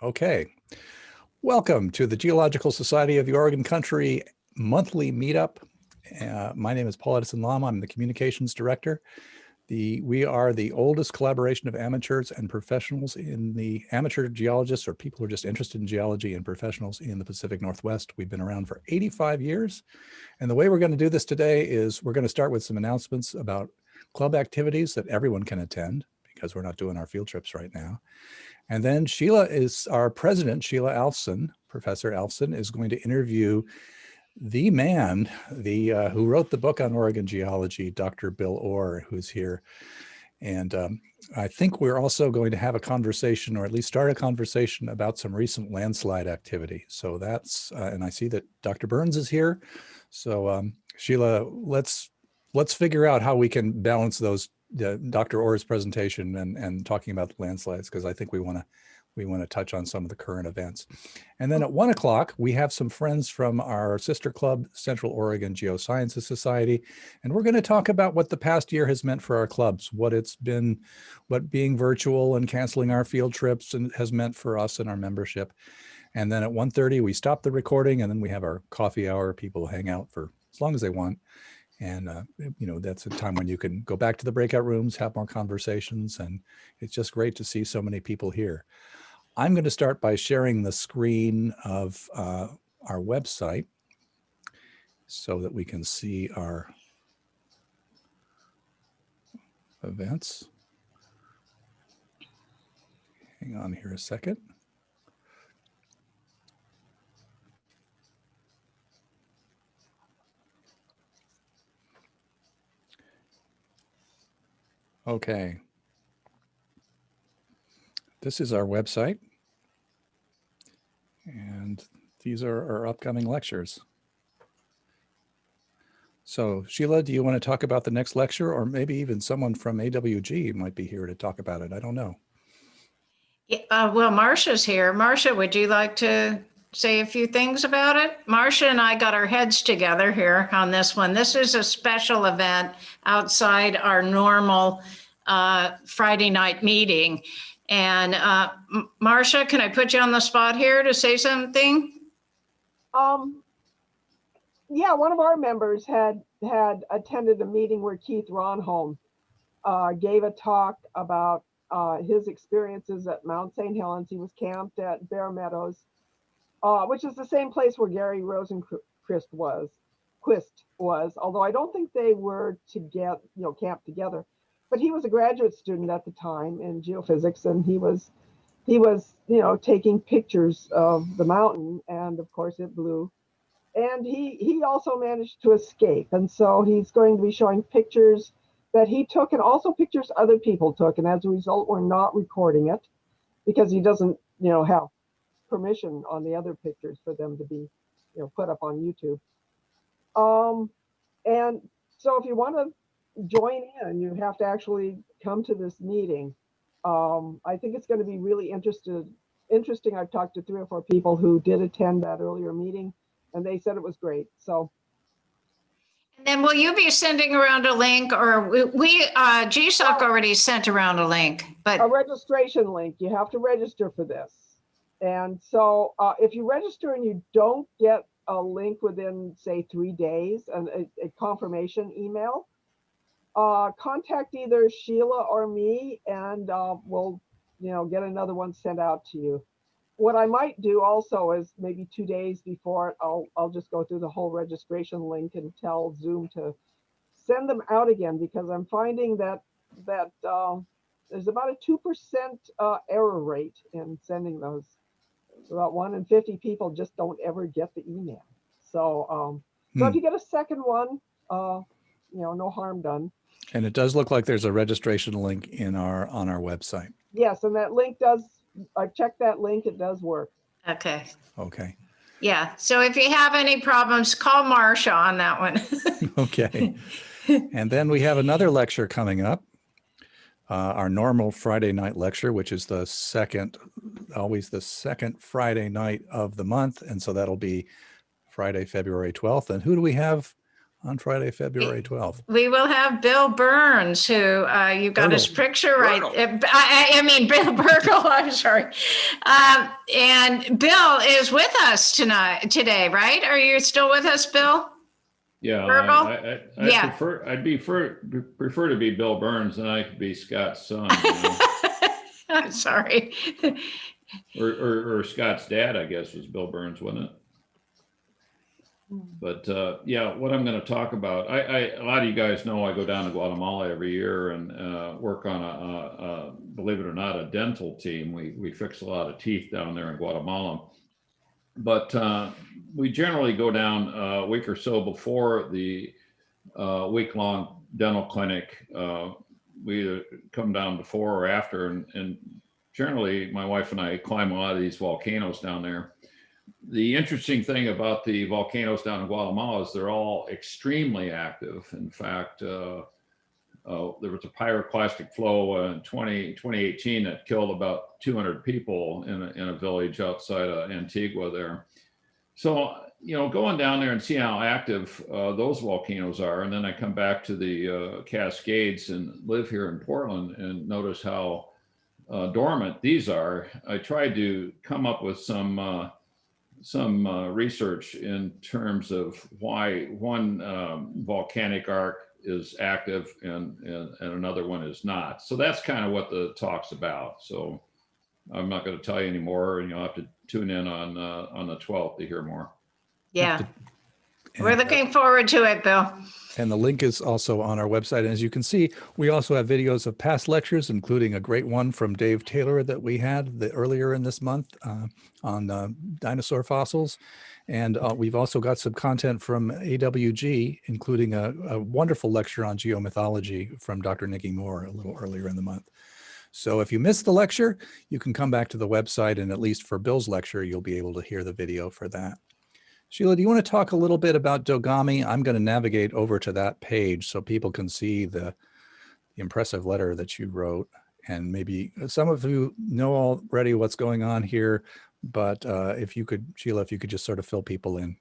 Okay. Welcome to the Geological Society of the Oregon Country monthly meetup. My name is Paul Edison Lama. I'm the communications director. We are the oldest collaboration of amateurs and professionals in the amateur geologists, or people who are just interested in geology, and professionals in the Pacific Northwest. We've been around for 85 years. And the way we're going to do this today is we're going to start with some announcements about club activities that everyone can attend, because we're not doing our field trips right now. And then Sheila is our president, Sheila Alfson. Professor Alfson is going to interview the man, who wrote the book on Oregon geology, Dr. Bill Orr, who's here. And I think we're also going to have a conversation, or at least start a conversation, about some recent landslide activity. So that's, and I see that Dr. Burns is here. So Sheila, let's figure out how we can balance those, Dr. Orr's presentation and talking about the landslides, because I think we want to touch on some of the current events. And then at 1 o'clock, we have some friends from our sister club, Central Oregon Geosciences Society, and we're going to talk about what the past year has meant for our clubs, what being virtual and canceling our field trips has meant for us and our membership. And then at 1:30, we stop the recording, and then we have our coffee hour. People hang out for as long as they want. And, that's a time when you can go back to the breakout rooms, have more conversations, and it's just great to see so many people here. I'm going to start by sharing the screen of our website so that we can see our events. Hang on here a second. Okay. This is our website. And these are our upcoming lectures. So Sheila, do you want to talk about the next lecture, or maybe even someone from AWG might be here to talk about it? I don't know. Yeah, well, Marcia's here. Marcia, would you like to say a few things about it? Marcia and I got our heads together here on this one. This is a special event outside our normal Friday night meeting. And Marcia, can I put you on the spot here to say something? Yeah, one of our members had attended a meeting where Keith Ronholm gave a talk about his experiences at Mount St. Helens. He was camped at Bear Meadows, which is the same place where Gary Rosenquist was, although I don't think they were together, camped together. But he was a graduate student at the time in geophysics, and he was taking pictures of the mountain, and of course it blew. And he also managed to escape, and so he's going to be showing pictures that he took, and also pictures other people took. And as a result, we're not recording it because he doesn't, have permission on the other pictures for them to be, put up on YouTube. And so if you want to join in, you have to actually come to this meeting. I think it's going to be really interesting. I've talked to 3 or 4 people who did attend that earlier meeting, and they said it was great. So. And then will you be sending around a link, or GSOC already sent around a link, but a registration link. You have to register for this. And so if you register and you don't get a link within, say, 3 days, and a confirmation email, contact either Sheila or me, and we'll, get another one sent out to you. What I might do also is maybe 2 days before, I'll just go through the whole registration link and tell Zoom to send them out again, because I'm finding that there's about a 2% error rate in sending those. About 1 in 50 people just don't ever get the email. So, so if you get a second one, no harm done. And it does look like there's a registration link on our website. Yes, and that link does. I checked that link. It does work. okay. Okay. Yeah. So if you have any problems, call Marcia on that one. Okay. And then we have another lecture coming up. Our normal Friday night lecture, which is always the second Friday night of the month. And so that'll be Friday, February 12th. And who do we have on Friday, February 12th. We will have Bill Burns, who you've got his picture right. I mean, Bill Burgle, I'm sorry. And Bill is with us today, right? Are you still with us, Bill? Yeah, I'd prefer to be Bill Burns than I could be Scott's son. You know? I'm sorry. or Scott's dad, I guess, was Bill Burns, wasn't it? But yeah, what I'm going to talk about, a lot of you guys know I go down to Guatemala every year and work on a believe it or not, a dental team. We fix a lot of teeth down there in Guatemala. But we generally go down a week or so before the week-long dental clinic. We either come down before or after, and generally my wife and I climb a lot of these volcanoes down there. The interesting thing about the volcanoes down in Guatemala is they're all extremely active. In fact, there was a pyroclastic flow in 2018 that killed about 200 people in a village outside of Antigua there. So, you know, going down there and see how active those volcanoes are, and then I come back to the Cascades and live here in Portland and notice how dormant these are. I tried to come up with some research in terms of why one volcanic arc is active and another one is not. So that's kind of what the talk's about. So I'm not going to tell you anymore, and you'll have to tune in on the 12th to hear more. Yeah, we're looking forward to it, Bill. And the link is also on our website. And as you can see, we also have videos of past lectures, including a great one from Dave Taylor that we had earlier in this month on dinosaur fossils. And we've also got some content from AWG, including a wonderful lecture on geomythology from Dr. Nikki Moore a little earlier in the month. So if you missed the lecture, you can come back to the website, and at least for Bill's lecture, you'll be able to hear the video for that. Sheila, do you want to talk a little bit about Dogami? I'm going to navigate over to that page so people can see the impressive letter that you wrote. And maybe some of you know already what's going on here, but if you could, Sheila, if you could just sort of fill people in.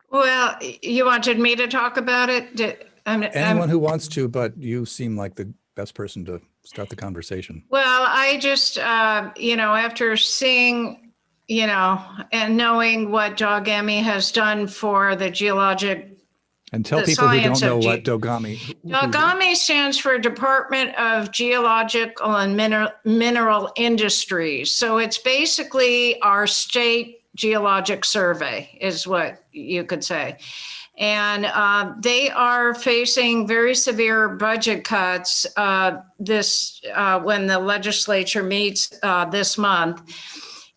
Well, you wanted me to talk about it? Anyone who wants to, but you seem like the best person to start the conversation. Well, I just, you know, after seeing, you know, and knowing what Dogami has done for the geologic. And tell people who don't know what Dogami. Dogami stands for Department of Geological and Mineral Industries. So it's basically our state geologic survey is what you could say. And they are facing very severe budget cuts when the legislature meets this month.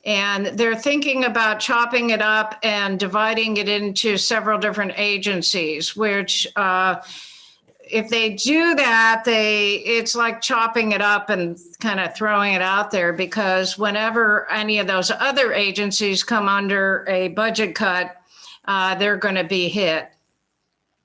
And they're thinking about chopping it up and dividing it into several different agencies, which if they do that, it's like chopping it up and kind of throwing it out there, because whenever any of those other agencies come under a budget cut, they're going to be hit.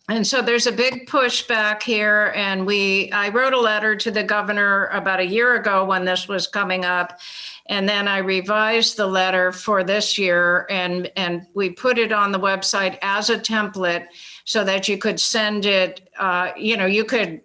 And so there's a big pushback here. And I wrote a letter to the governor about a year ago when this was coming up. And then I revised the letter for this year, and we put it on the website as a template so that you could send it, you know, you could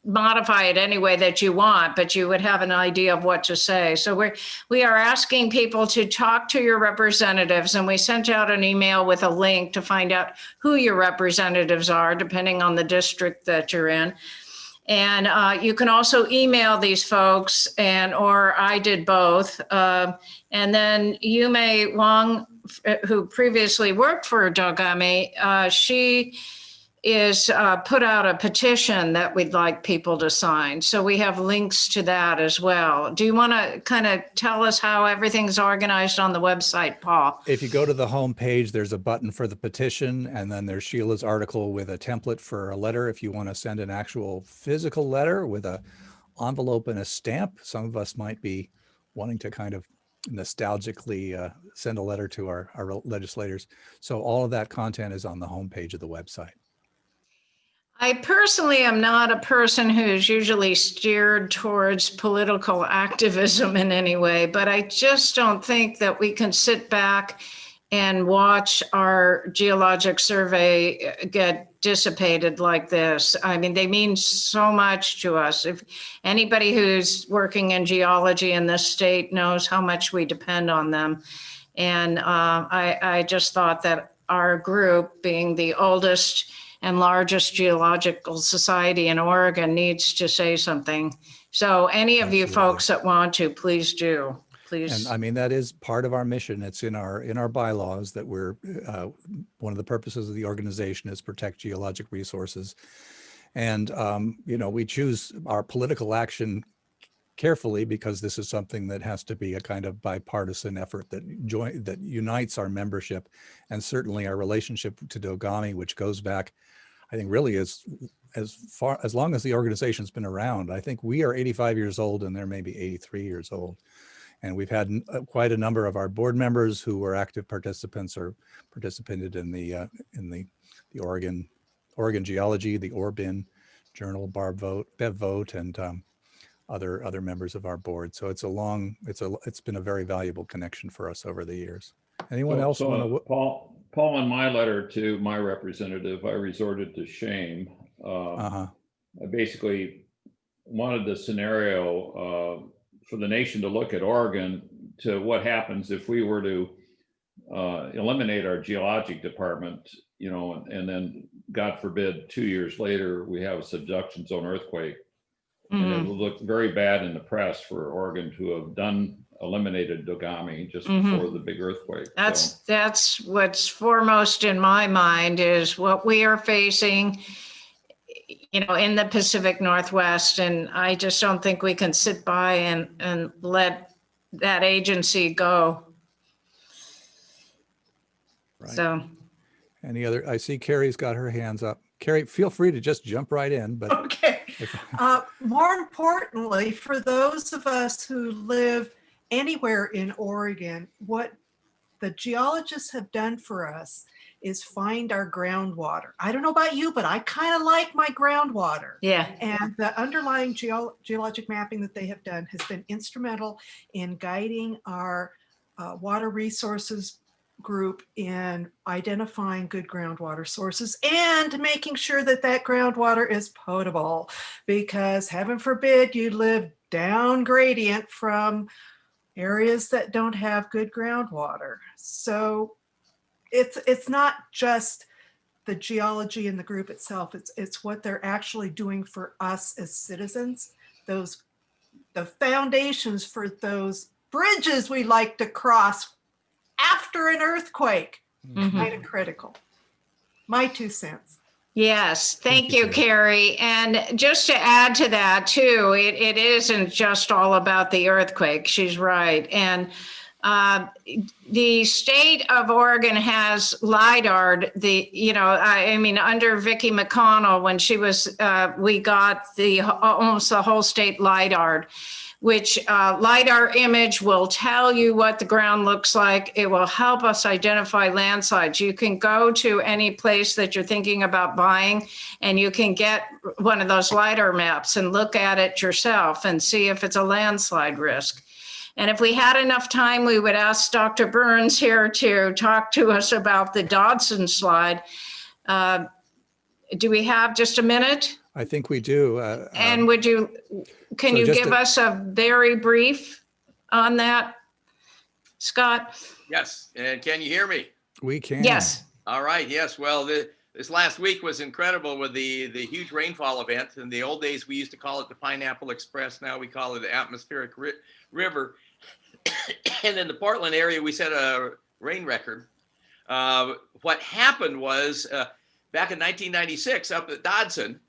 modify it any way that you want, but you would have an idea of what to say. So we are asking people to talk to your representatives, and we sent out an email with a link to find out who your representatives are, depending on the district that you're in. And you can also email these folks, or I did both. And then Yume Wang, who previously worked for Dogami, she is put out a petition that we'd like people to sign. So we have links to that as well. Do you want to kind of tell us how everything's organized on the website, Paul? If you go to the home page, there's a button for the petition, and then there's Sheila's article with a template for a letter. If you want to send an actual physical letter with an envelope and a stamp, some of us might be wanting to kind of nostalgically send a letter to our legislators. So all of that content is on the home page of the website. I personally am not a person who's usually steered towards political activism in any way, but I just don't think that we can sit back and watch our geologic survey get dissipated like this. I mean, they mean so much to us. If anybody who's working in geology in this state knows how much we depend on them. And I just thought that our group, being the oldest and largest geological society in Oregon, needs to say something. So any of you Absolutely. folks that want to, please do. Please. And I mean, that is part of our mission. It's in our bylaws that we're, one of the purposes of the organization is protect geologic resources. And, you know, we choose our political action carefully because this is something that has to be a kind of bipartisan effort that unites our membership, and certainly our relationship to Dogami, which goes back, I think, really as long as the organization's been around. I think we are 85 years old and they're maybe 83 years old. And we've had quite a number of our board members who were active participants or participated in the Oregon Geology, the Orbin Journal, Bev Vote, and other members of our board. So it's been a very valuable connection for us over the years. Anyone else want to? Paul, in my letter to my representative, I resorted to shame. I basically wanted the scenario for the nation to look at Oregon to what happens if we were to eliminate our geologic department, you know, and then God forbid 2 years later we have a subduction zone earthquake. And it would look very bad in the press for Oregon to have eliminated Dogami just before the big earthquake. That's what's foremost in my mind is what we are facing, you know, in the Pacific Northwest. And I just don't think we can sit by and let that agency go. Right. So. Any other? I see Carrie's got her hands up. Carrie, feel free to just jump right in. But okay. More importantly, for those of us who live anywhere in Oregon, what the geologists have done for us is find our groundwater. I don't know about you, but I kind of like my groundwater. Yeah. And the underlying geologic mapping that they have done has been instrumental in guiding our water resources group in identifying good groundwater sources and making sure that that groundwater is potable, because heaven forbid you live down gradient from areas that don't have good groundwater. So it's not just the geology in the group itself, it's what they're actually doing for us as citizens. The foundations for those bridges we like to cross after an earthquake, kind of critical. My 2 cents. Yes, thank you, Carrie. And just to add to that too, it isn't just all about the earthquake. She's right. And the state of Oregon has LIDAR. I mean, under Vicki McConnell, when she was, we got almost the whole state LIDAR, which LIDAR image will tell you what the ground looks like. It will help us identify landslides. You can go to any place that you're thinking about buying, and you can get one of those LIDAR maps and look at it yourself and see if it's a landslide risk. And if we had enough time, we would ask Dr. Burns here to talk to us about the Dodson slide. Do we have just a minute? I think we do. And can you give us a very brief on that, Scott? Yes. And can you hear me? We can. Yes. All right. Yes. Well, this last week was incredible with the huge rainfall event. In the old days, we used to call it the Pineapple Express. Now we call it the Atmospheric River. And in the Portland area, we set a rain record. What happened was back in 1996 up at Dodson,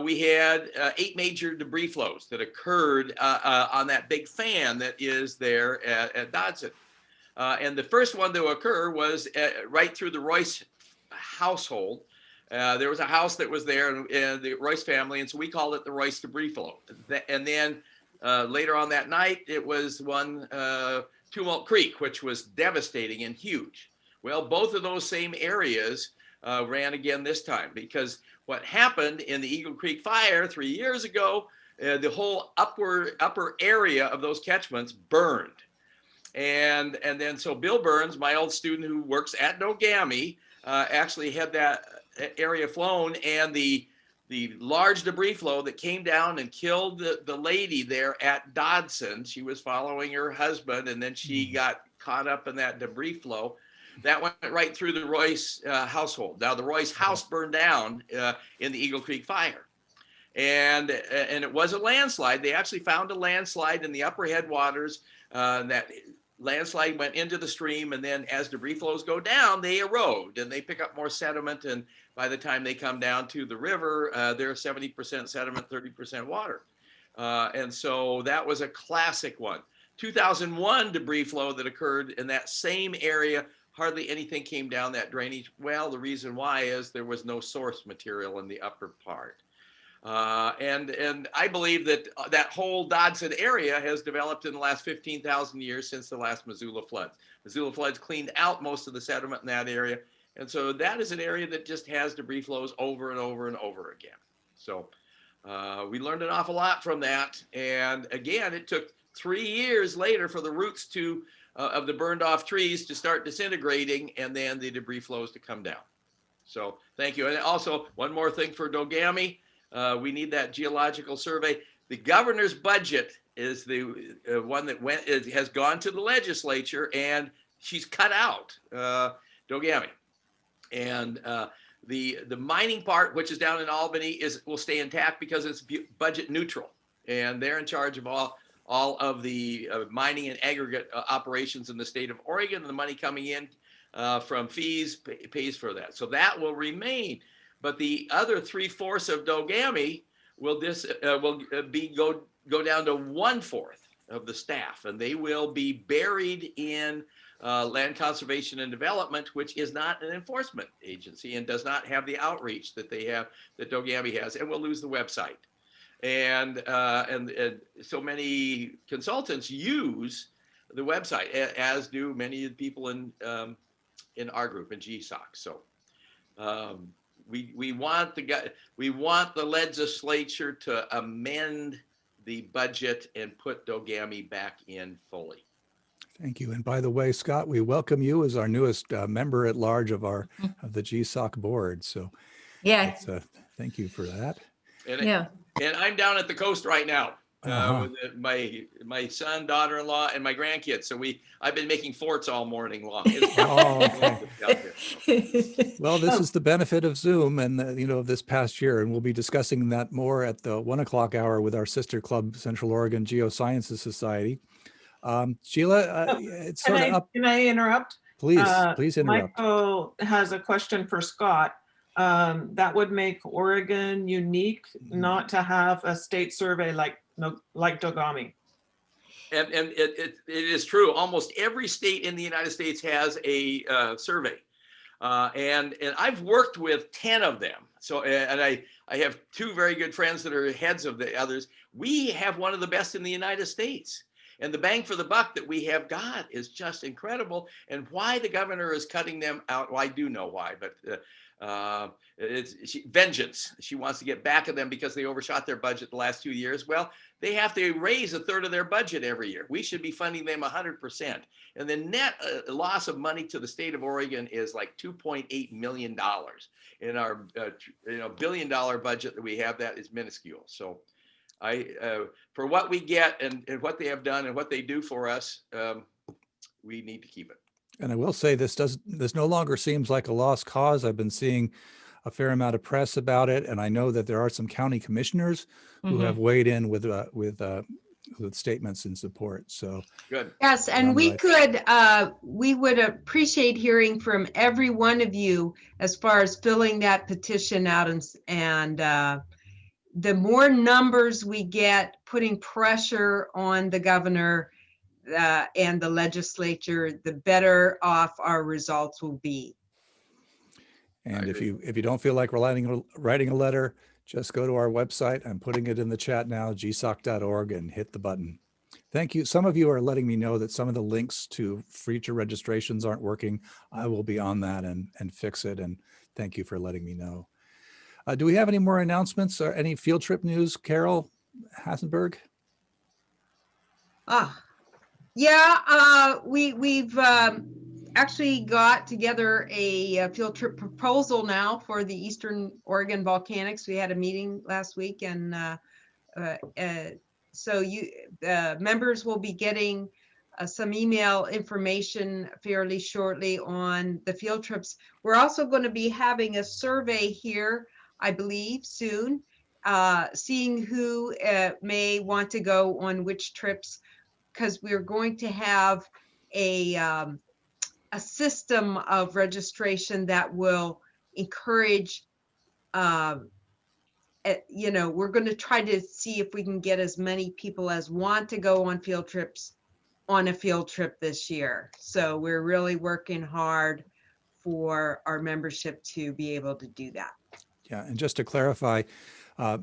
we had 8 major debris flows that occurred on that big fan that is there at Dodson. And the first one to occur was right through the Royce household. There was a house that was there, and the Royce family, and so we called it the Royce debris flow. And then later on that night, it was one Tumult Creek, which was devastating and huge. Well, both of those same areas ran again this time, because what happened in the Eagle Creek fire 3 years ago, the whole upper area of those catchments burned. And then so Bill Burns, my old student who works at Dogami, actually had that area flown, and the large debris flow that came down and killed the lady there at Dodson. She was following her husband, and then she got caught up in that debris flow. That went right through the Royce household. Now the Royce house burned down in the Eagle Creek fire. And it was a landslide. They actually found a landslide in the upper headwaters. That landslide went into the stream, and then as debris flows go down, they erode and they pick up more sediment. And by the time they come down to the river, they're 70% sediment, 30% water. And so that was a classic one. 2001 debris flow that occurred in that same area. Hardly anything came down that drainage. Well, the reason why is there was no source material in the upper part. And I believe that that whole Dodson area has developed in the last 15,000 years since the last Missoula floods. Missoula floods cleaned out most of the sediment in that area. And so that is an area that just has debris flows over and over and over again. So we learned an awful lot from that. And again, it took 3 years later for the roots of the burned off trees to start disintegrating, and then the debris flows to come down. So thank you. And also one more thing for Dogami. We need that geological survey. The governor's budget is the one that has gone to the legislature, and she's cut out Dogami. And the mining part, which is down in Albany, will stay intact because it's budget neutral, and they're in charge of all of the mining and aggregate operations in the state of Oregon. And the money coming in from fees pays for that, so that will remain. But the other 3/4 of Dogami will go down to 1/4 of the staff, and they will be buried in land conservation and development, which is not an enforcement agency and does not have the outreach that Dogami has, and will lose the website. And so many consultants use the website, as do many of the people in our group in GSOC. So. We want the legislature to amend the budget and put Dogami back in fully. Thank you. And by the way, Scott, we welcome you as our newest member at large of the GSOC board. So Yeah. thank you for that. And I'm down at the coast right now with my son, daughter-in-law, and my grandkids. So I've been making forts all morning long. Well, this is the benefit of Zoom and of this past year, and we'll be discussing that more at the 1 o'clock hour with our sister club, Central Oregon Geosciences Society. Sheila, it's sort of up. Can I interrupt? Please interrupt. Michael has a question for Scott. That would make Oregon unique not to have a state survey like Dogami. And it is true. Almost every state in the United States has a survey, and I've worked with 10 of them. So and I have 2 very good friends that are heads of the others. We have one of the best in the United States. And the bang for the buck that we have got is just incredible. And why the governor is cutting them out, well, I do know why, but it's vengeance. She wants to get back at them because they overshot their budget the last 2 years. Well, they have to raise 1/3 of their budget every year. We should be funding them 100%. And the net loss of money to the state of Oregon is like $2.8 million. In our $1 billion budget that we have, that is minuscule. So for what we get and what they have done and what they do for us, we need to keep it. And I will say this no longer seems like a lost cause. I've been seeing a fair amount of press about it, and I know that there are some county commissioners who have weighed in with statements in support. So good. Yes, and we would appreciate hearing from every one of you as far as filling that petition out, and the more numbers we get, putting pressure on the governor and the legislature, the better off our results will be. And if you don't feel like writing a letter, just go to our website. I'm putting it in the chat now, gsoc.org, and hit the button. Thank you. Some of you are letting me know that some of the links to future registrations aren't working. I will be on that and fix it. And thank you for letting me know. Do we have any more announcements or any field trip news, Carol Hassenberg? Yeah, we've actually got together a field trip proposal now for the Eastern Oregon Volcanics. We had a meeting last week, and so members will be getting some email information fairly shortly on the field trips. We're also going to be having a survey here, I believe, soon, seeing who may want to go on which trips, because we're going to have a system of registration that will encourage, we're going to try to see if we can get as many people as want to go on field trips on a field trip this year. So we're really working hard for our membership to be able to do that. Yeah, and just to clarify,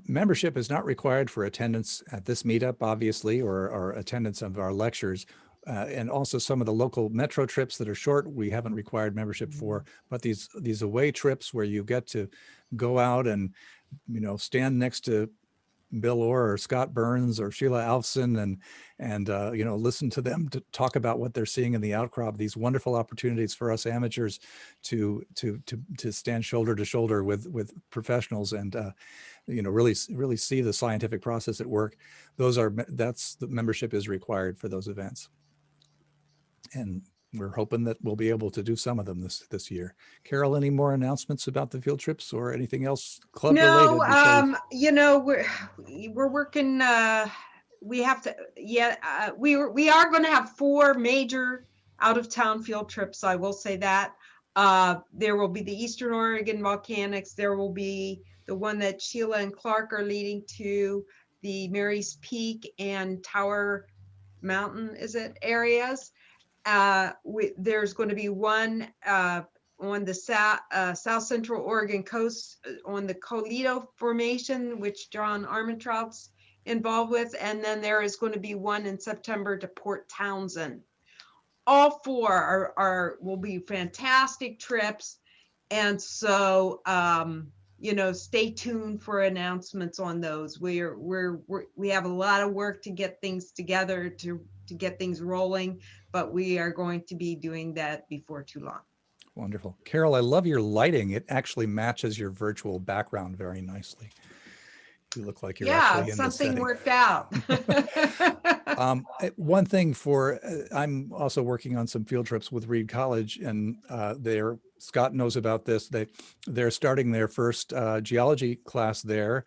membership is not required for attendance at this meetup, obviously, or attendance of our lectures. And also some of the local metro trips that are short, we haven't required membership for, but these away trips where you get to go out and, stand next to Bill Orr or Scott Burns or Sheila Alfson and listen to them to talk about what they're seeing in the outcrop. These wonderful opportunities for us amateurs to stand shoulder to shoulder with professionals and really see the scientific process at work. The membership is required for those events, and we're hoping that we'll be able to do some of them this year. Carol, any more announcements about the field trips or anything else club related? We're working. We have to. We are going to have 4 major out of town field trips. I will say that there will be the Eastern Oregon Volcanics. There will be the one that Sheila and Clark are leading to, the Mary's Peak and Tower Mountain, areas. There's going to be one on the South Central Oregon coast on the Colito Formation, which John Armentrout's involved with, and then there is going to be one in September to Port Townsend. All 4 will be fantastic trips, and so stay tuned for announcements on those. We have a lot of work to get things together to get things rolling, but we are going to be doing that before too long. Wonderful. Carol, I love your lighting. It actually matches your virtual background very nicely. You look like you're actually in the setting. Something worked out. One thing I'm also working on some field trips with Reed College, and Scott knows about this. They're starting their first geology class there.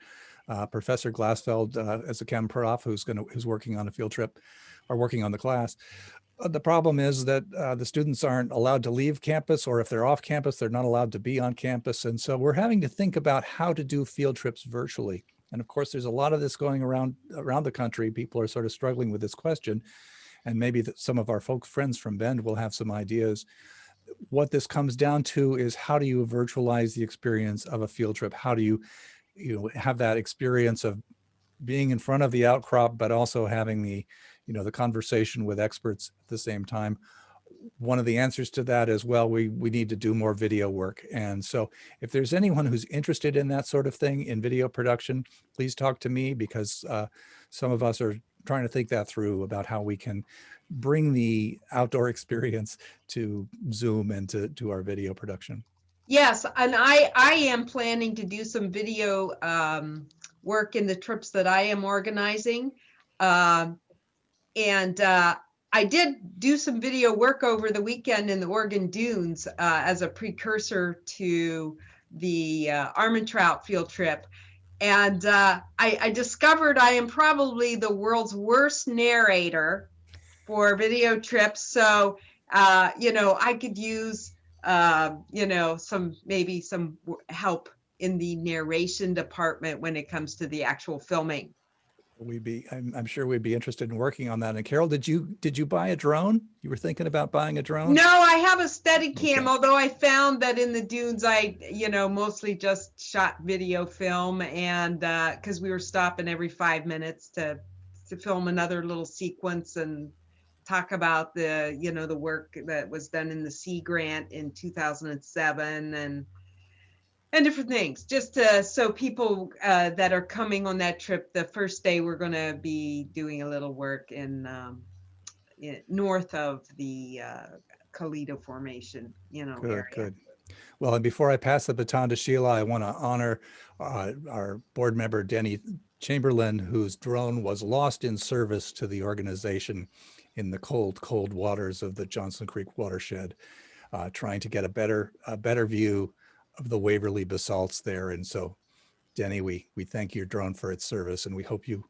Professor Glassfeld, as a chem prof, who's working on a field trip, are working on the class. The problem is that the students aren't allowed to leave campus, or if they're off campus, they're not allowed to be on campus. And so we're having to think about how to do field trips virtually. And of course, there's a lot of this going around the country. People are sort of struggling with this question. And maybe some of our friends from Bend will have some ideas. What this comes down to is, how do you virtualize the experience of a field trip? How do you have that experience of being in front of the outcrop, but also having the conversation with experts at the same time? One of the answers to that is, well, we need to do more video work. And so if there's anyone who's interested in that sort of thing, in video production, please talk to me, because some of us are trying to think that through about how we can bring the outdoor experience to Zoom and to our video production. Yes, and I am planning to do some video work in the trips that I am organizing. I did do some video work over the weekend in the Oregon Dunes as a precursor to the Armentrout field trip. And I discovered I am probably the world's worst narrator for video trips. So, I could use, maybe some help in the narration department when it comes to the actual filming. I'm sure we'd be interested in working on that. And Carol, did you buy a drone? You were thinking about buying a drone? No, I have a Steadicam, Okay. although I found that in the dunes, I, mostly just shot video film, and because we were stopping every 5 minutes to film another little sequence and talk about the, the work that was done in the Sea Grant in 2007 and different things, just so people that are coming on that trip, the first day we're going to be doing a little work in north of the Kalita Formation, Good, area. good. Well, and before I pass the baton to Sheila, I want to honor our board member, Denny Chamberlain, whose drone was lost in service to the organization in the cold, cold waters of the Johnson Creek watershed, trying to get a better view of the Waverly basalts there. And so, Denny, we thank your drone for its service, and we hope you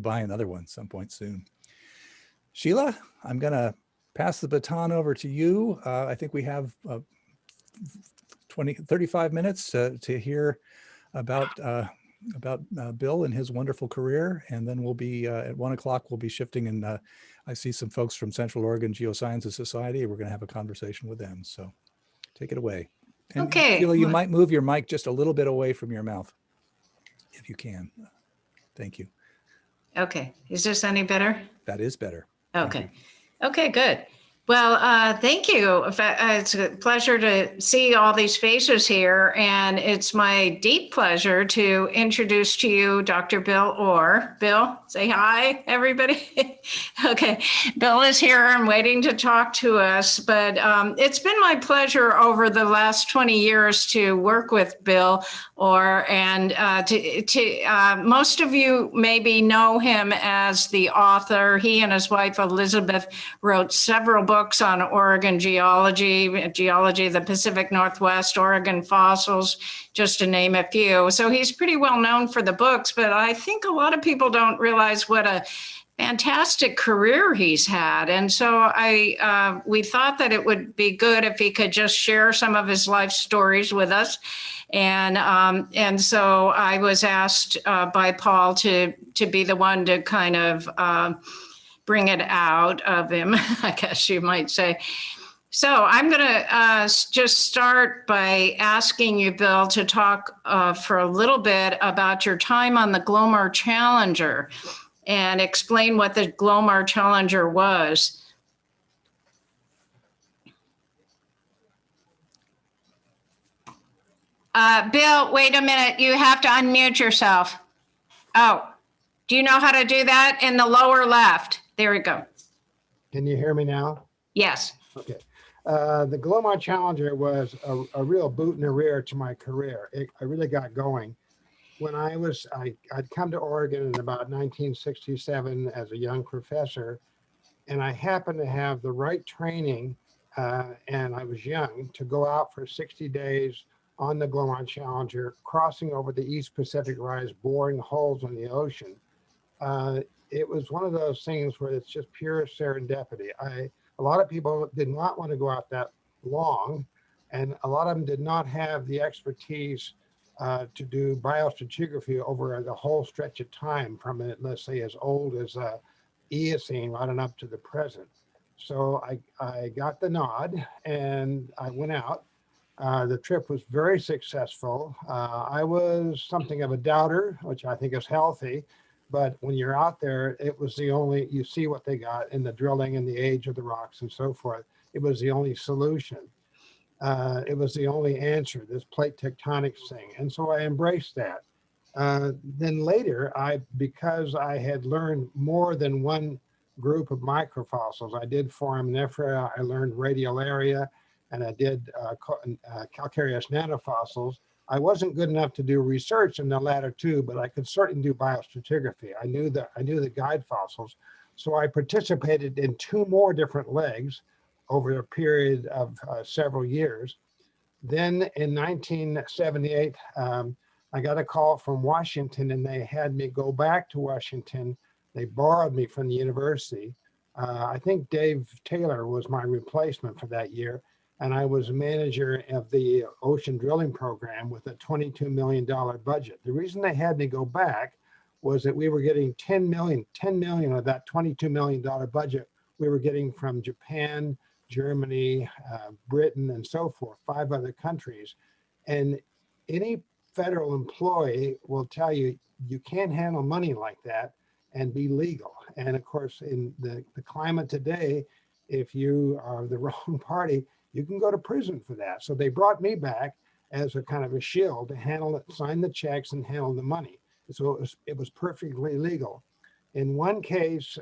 buy another one some point soon. Sheila, I'm going to pass the baton over to you. I think we have 35 minutes to hear about Bill and his wonderful career. And then we'll be at 1 o'clock, we'll be shifting. And I see some folks from Central Oregon Geosciences Society. We're going to have a conversation with them. So take it away. And Okay. Sheila, you might move your mic just a little bit away from your mouth, if you can. Thank you. Okay. Is this any better? That is better. Thank Okay. you. Okay, good. Well, thank you. It's a pleasure to see all these faces here, and it's my deep pleasure to introduce to you Dr. Bill Orr. Bill, say hi, everybody. Okay, Bill is here and waiting to talk to us, but it's been my pleasure over the last 20 years to work with Bill Orr, and most of you maybe know him as the author. He and his wife Elizabeth wrote several books on Oregon geology of the Pacific Northwest, Oregon fossils, just to name a few. So he's pretty well known for the books, but I think a lot of people don't realize what a fantastic career he's had. And so we thought that it would be good if he could just share some of his life stories with us. And so I was asked by Paul to be the one to kind of bring it out of him, I guess you might say. So I'm going to just start by asking you, Bill, to talk for a little bit about your time on the Glomar Challenger and explain what the Glomar Challenger was. Bill, wait a minute. You have to unmute yourself. Oh, do you know how to do that? In the lower left. There we go. Can you hear me now? Yes. Okay. The Glomar Challenger was a real boot in the rear to my career. I really got going. When I'd come to Oregon in about 1967 as a young professor, and I happened to have the right training, and I was young, to go out for 60 days on the Glomar Challenger, crossing over the East Pacific Rise, boring holes in the ocean. It was one of those things where it's just pure serendipity. A lot of people did not want to go out that long, and a lot of them did not have the expertise to do biostratigraphy over the whole stretch of time from it, let's say as old as Eocene right on up to the present. So I got the nod and I went out. The trip was very successful. I was something of a doubter, which I think is healthy. But when you're out there, it was the only, you see what they got in the drilling and the age of the rocks and so forth. It was the only solution. It was the only answer, this plate tectonics thing. And so I embraced that. Then later, because I had learned more than one group of microfossils, I did foraminifera, I learned radiolaria, and I did calcareous nanofossils. I wasn't good enough to do research in the latter two, but I could certainly do biostratigraphy. I knew the guide fossils. So I participated in two more different legs over a period of several years. Then in 1978, I got a call from Washington and they had me go back to Washington. They borrowed me from the university. I think Dave Taylor was my replacement for that year. And I was manager of the ocean drilling program with a $22 million budget. The reason they had me go back was that we were getting 10 million of that $22 million budget we were getting from Japan, Germany, Britain, and so forth, 5 other countries. And any federal employee will tell you, you can't handle money like that and be legal. And of course, in the climate today, if you are the wrong party, you can go to prison for that. So they brought me back as a kind of a shield to handle it, sign the checks and handle the money. So it was perfectly legal. In one case,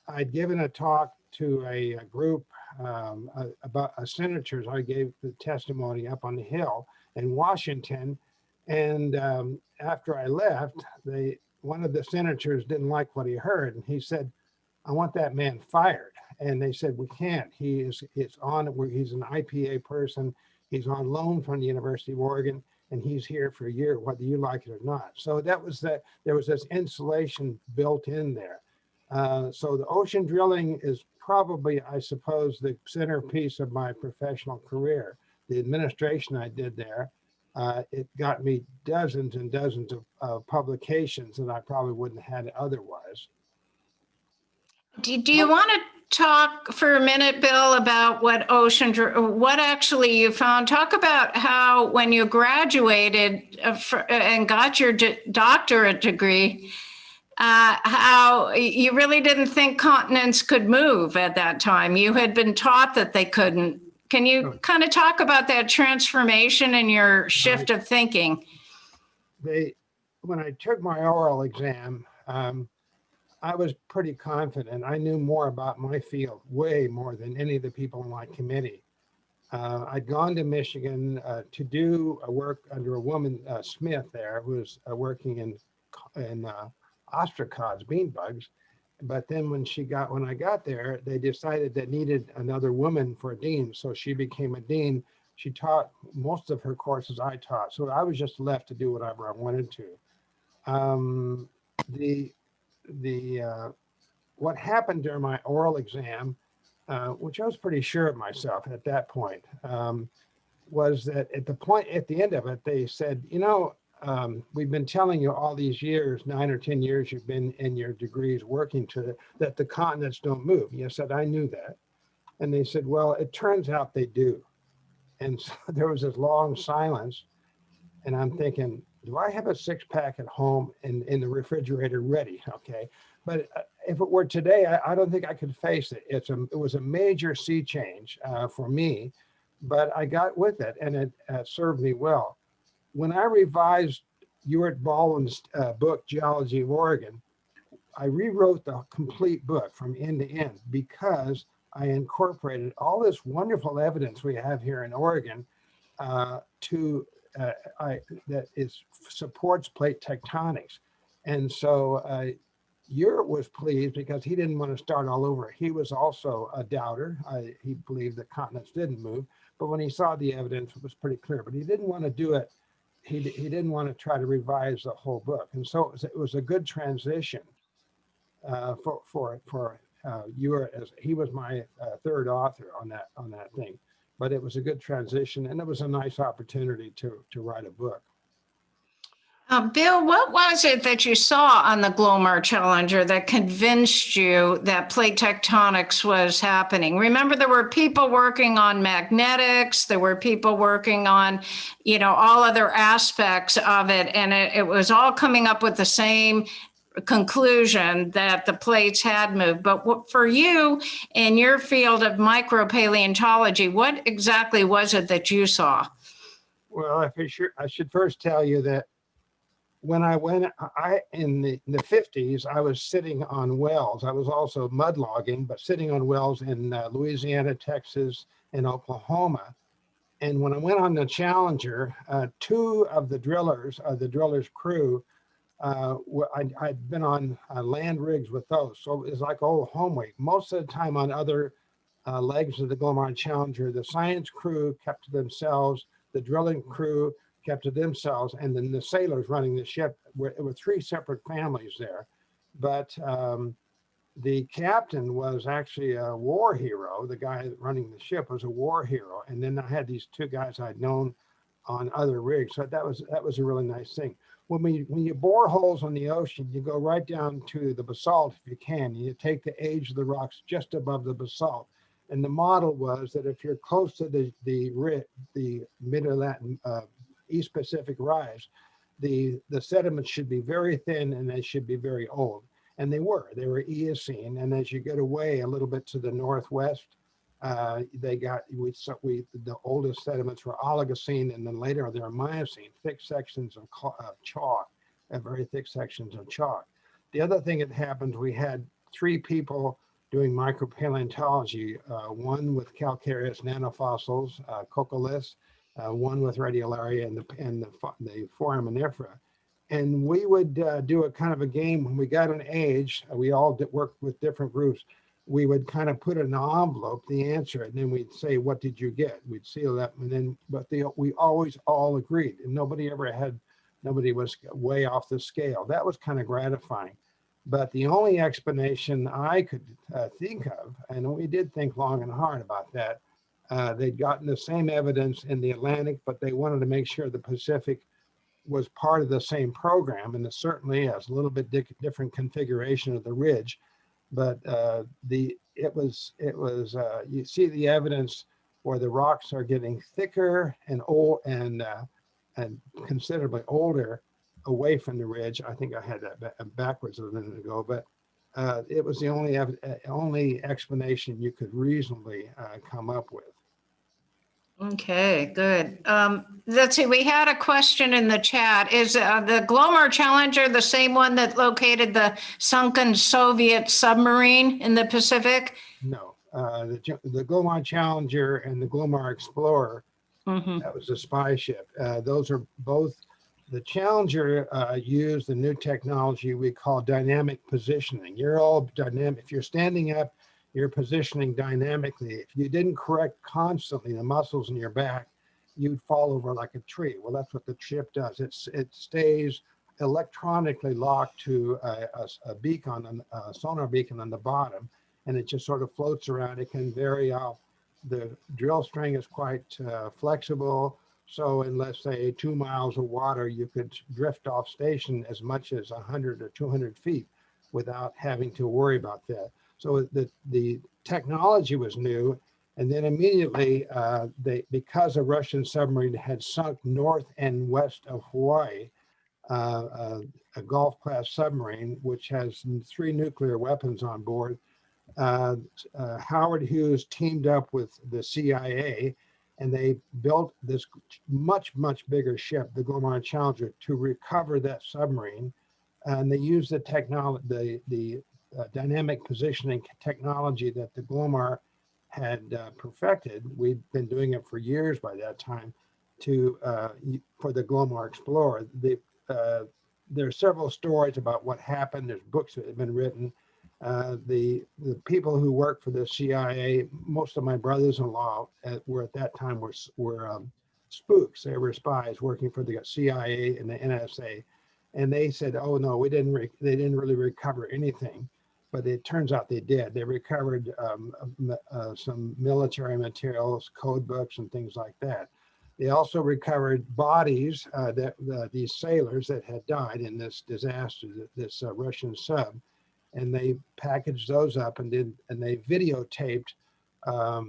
I'd given a talk to a group about senators. I gave the testimony up on the Hill in Washington. And after I left, one of the senators didn't like what he heard. And he said, I want that man fired. And they said, we can't. He's an IPA person. He's on loan from the University of Oregon, and he's here for a year, whether you like it or not. So there was this insulation built in there. So the ocean drilling is probably, I suppose, the centerpiece of my professional career. The administration I did there, it got me dozens and dozens of publications that I probably wouldn't have had otherwise. Do you want to talk for a minute, Bill, about what what actually you found? Talk about how when you graduated and got your doctorate degree, how you really didn't think continents could move at that time. You had been taught that they couldn't. Can you kind of talk about that transformation and your shift of thinking? When I took my oral exam, I was pretty confident. I knew more about my field, way more than any of the people on my committee. I'd gone to Michigan to do work under a woman, Smith there, who was working in ostracods, bean bugs. But then when I got there, they decided they needed another woman for a dean. So she became a dean. She taught most of her courses I taught. So I was just left to do whatever I wanted to. What happened during my oral exam, which I was pretty sure of myself at that point, was that at the end of it, they said, we've been telling you all these years, 9 or 10 years you've been in your degrees working that the continents don't move. You said, I knew that. And they said, well, it turns out they do. And so there was this long silence. And I'm thinking, do I have a 6-pack at home in the refrigerator ready? Okay. But if it were today, I don't think I could face it. It was a major sea change for me, but I got with it and it served me well. When I revised Ewart Baldwin's book, Geology of Oregon, I rewrote the complete book from end to end because I incorporated all this wonderful evidence we have here in Oregon that supports plate tectonics. And so Ewart was pleased because he didn't want to start all over. He was also a doubter. He believed that continents didn't move, but when he saw the evidence, it was pretty clear. But he didn't want to do it. He didn't want to try to revise the whole book, and so it was a good transition for Ewart, as he was my third author on that thing. But it was a good transition, and it was a nice opportunity to write a book. Bill, what was it that you saw on the Glomar Challenger that convinced you that plate tectonics was happening? Remember, there were people working on magnetics, there were people working on, all other aspects of it, and it was all coming up with the same conclusion that the plates had moved. But for you, in your field of micropaleontology, what exactly was it that you saw? Well, I should first tell you that when in the 50s, I was sitting on wells. I was also mud logging, but sitting on wells in Louisiana, Texas, and Oklahoma. And when I went on the Challenger, 2 of the drillers' crew, I'd been on land rigs with those. So it was like old home week. Most of the time on other legs of the Glomar Challenger, the science crew kept to themselves, the drilling crew kept to themselves, and then the sailors running the ship. There were 3 separate families there. But the captain was actually a war hero. The guy running the ship was a war hero. And then I had these 2 guys I'd known on other rigs. So that was a really nice thing. When you bore holes on the ocean, you go right down to the basalt if you can. You take the age of the rocks just above the basalt. And the model was that if you're close to the Mid-Atlantic, East Pacific rise, the sediments should be very thin and they should be very old. And they were Eocene. And as you get away a little bit to the northwest, the oldest sediments were Oligocene, and then later they're Miocene, thick sections of chalk, very thick sections of chalk. The other thing that happened, we had 3 people doing micropaleontology, one with calcareous nanofossils, coccoliths, one with radiolaria and the foraminifera. And we would do a kind of a game when we got an age, we all worked with different groups. We would kind of put in an envelope the answer, and then we'd say, what did you get? We'd seal that, and then, but we always all agreed, and nobody was way off the scale. That was kind of gratifying. But the only explanation I could think of, and we did think long and hard about that, they'd gotten the same evidence in the Atlantic, but they wanted to make sure the Pacific was part of the same program, and it certainly is a little bit different configuration of the ridge, but it was you see the evidence where the rocks are getting thicker and old and considerably older away from the ridge. I think I had that backwards a minute ago, but it was the only explanation you could reasonably come up with. Okay, good. Let's see, we had a question in the chat. Is the Glomar Challenger the same one that located the sunken Soviet submarine in the Pacific? No, the Glomar Challenger and the Glomar Explorer, that was a spy ship. Those are both, the Challenger used the new technology we call dynamic positioning. You're all dynamic. If you're standing up, you're positioning dynamically. If you didn't correct constantly the muscles in your back, you'd fall over like a tree. Well, that's what the ship does. It stays electronically locked to a beacon, a sonar beacon on the bottom, and it just sort of floats around. It can vary out. The drill string is quite flexible. So in, let's say, 2 miles of water, you could drift off station as much as 100 or 200 feet without having to worry about that. So the technology was new, and then immediately, because a Russian submarine had sunk north and west of Hawaii, a Gulf-class submarine, which has 3 nuclear weapons on board, Howard Hughes teamed up with the CIA, and they built this much, much bigger ship, the Glomar Challenger, to recover that submarine. And they used the technology, the dynamic positioning technology that the Glomar had perfected. We'd been doing it for years by that time for the Glomar Explorer. There are several stories about what happened. There's books that have been written. The people who work for the CIA, most of my brothers-in-law were at that time were spooks. They were spies working for the CIA and the NSA. And they said, oh no, they didn't really recover anything. But it turns out they did. They recovered some military materials, code books, and things like that. They also recovered bodies these sailors that had died in this disaster, this Russian sub, and they packaged those up and they videotaped a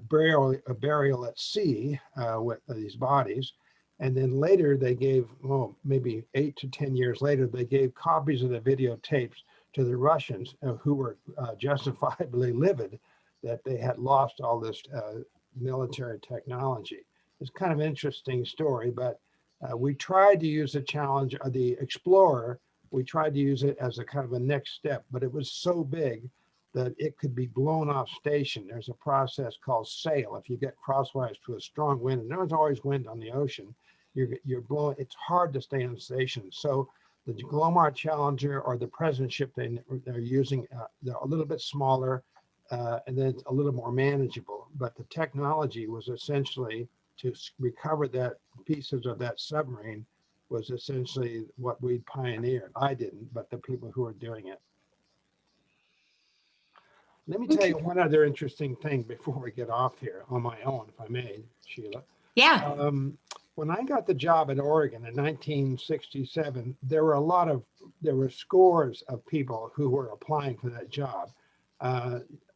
burial at sea with these bodies. And then later they gave, well, maybe 8 to 10 years later, they gave copies of the videotapes to the Russians who were justifiably livid that they had lost all this military technology. It's kind of an interesting story, but we tried to use the challenge of the Explorer. We tried to use it as a kind of a next step, but it was so big that it could be blown off station. There's a process called sail. If you get crosswise to a strong wind, and there's always wind on the ocean, you're blowing, it's hard to stay on station. So the Glomar Challenger or the present ship they're using, they're a little bit smaller and then it's a little more manageable. But the technology was essentially to recover that pieces of that submarine was essentially what we pioneered. I didn't, but the people who are doing it. Let me tell you one other interesting thing before we get off here on my own, if I may, Sheila. Yeah. When I got the job in Oregon in 1967, there were scores of people who were applying for that job.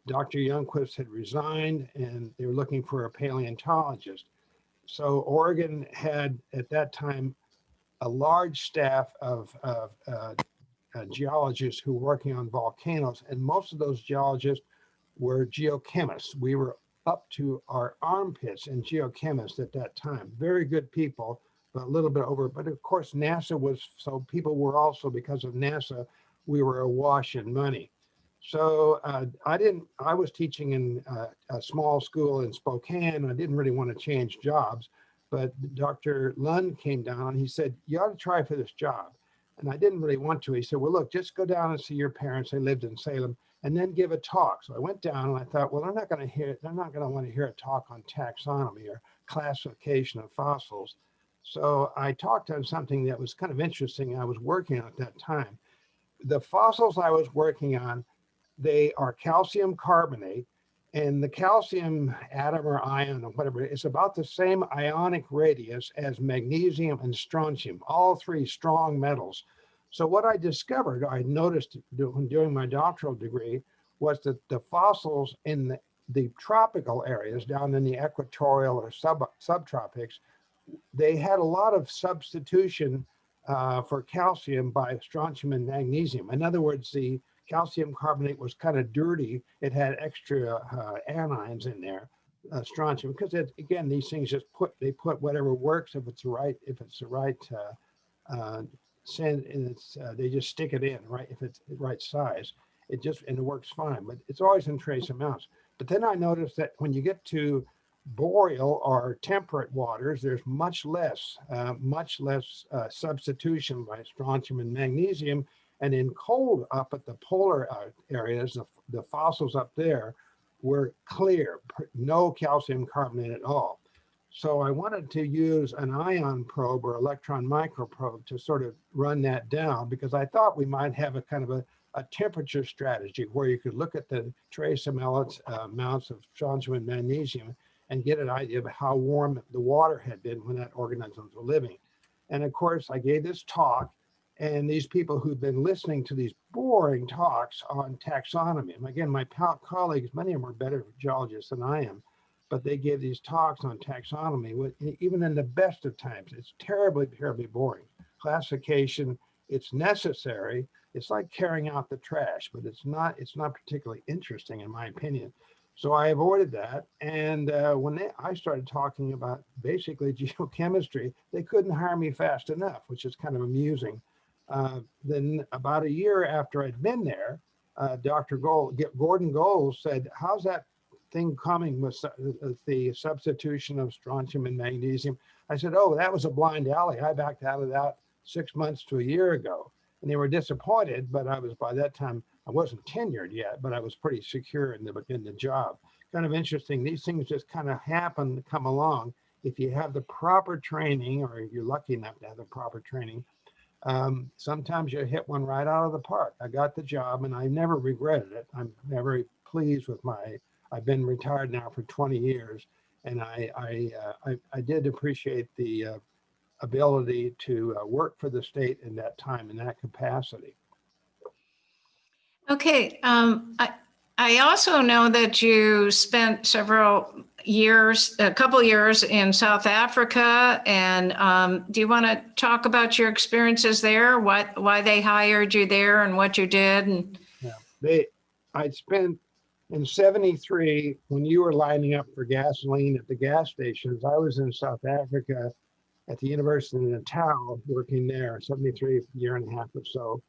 Dr. Youngquist had resigned and they were looking for a paleontologist. So Oregon had at that time a large staff of geologists who were working on volcanoes, and most of those geologists were geochemists. We were up to our armpits in geochemists at that time. Very good people, but a little bit over. But of course, NASA was, so people were also, because of NASA, we were awash in money. So I was teaching in a small school in Spokane. I didn't really want to change jobs, but Dr. Lund came down and he said, you ought to try for this job. And I didn't really want to. He said, well, look, just go down and see your parents. They lived in Salem, and then give a talk. So I went down and I thought, well, they're not going to want to hear a talk on taxonomy or classification of fossils. So I talked on something that was kind of interesting I was working on at that time. The fossils I was working on, they are calcium carbonate, and the calcium atom or ion or whatever is about the same ionic radius as magnesium and strontium, all three strong metals. So what I discovered, I noticed during my doctoral degree, was that the fossils in the tropical areas down in the equatorial or subtropics, they had a lot of substitution for calcium by strontium and magnesium. In other words, the calcium carbonate was kind of dirty. It had extra anions in there, strontium, because again, these things just they put whatever works if it's the right sand, and they just stick it in, right, if it's the right size. And it works fine, but it's always in trace amounts. But then I noticed that when you get to boreal or temperate waters, there's much less substitution by strontium and magnesium. And in cold, up at the polar areas, the fossils up there were clear, no calcium carbonate at all. So I wanted to use an ion probe or electron microprobe to sort of run that down, because I thought we might have a kind of a temperature strategy where you could look at the trace amounts of strontium and magnesium and get an idea of how warm the water had been when that organisms were living. And of course, I gave this talk, and these people who've been listening to these boring talks on taxonomy, and again, my colleagues, many of them are better geologists than I am, but they gave these talks on taxonomy, even in the best of times. It's terribly, terribly boring. Classification, it's necessary. It's like carrying out the trash, but it's not particularly interesting in my opinion. So I avoided that. And when I started talking about basically geochemistry, they couldn't hire me fast enough, which is kind of amusing. Then about a year after I'd been there, Dr. Gordon Gold said, how's that thing coming with the substitution of strontium and magnesium? I said, oh, that was a blind alley. I backed out of that 6 months to a year ago. And they were disappointed, but by that time, I wasn't tenured yet, but I was pretty secure in the job. Kind of interesting. These things just kind of happen to come along. If you have the proper training, or you're lucky enough to have the proper training, sometimes you hit one right out of the park. I got the job and I never regretted it. I'm very pleased with I've been retired now for 20 years. And I did appreciate the ability to work for the state in that time, in that capacity. Okay, I also know that you spent a couple years in South Africa, and do you want to talk about your experiences there? Why they hired you there and what you did? And yeah, I'd spent in '73 when you were lining up for gasoline at the gas stations. I was in South Africa at the University of Natal working there, '73, year and a half or so.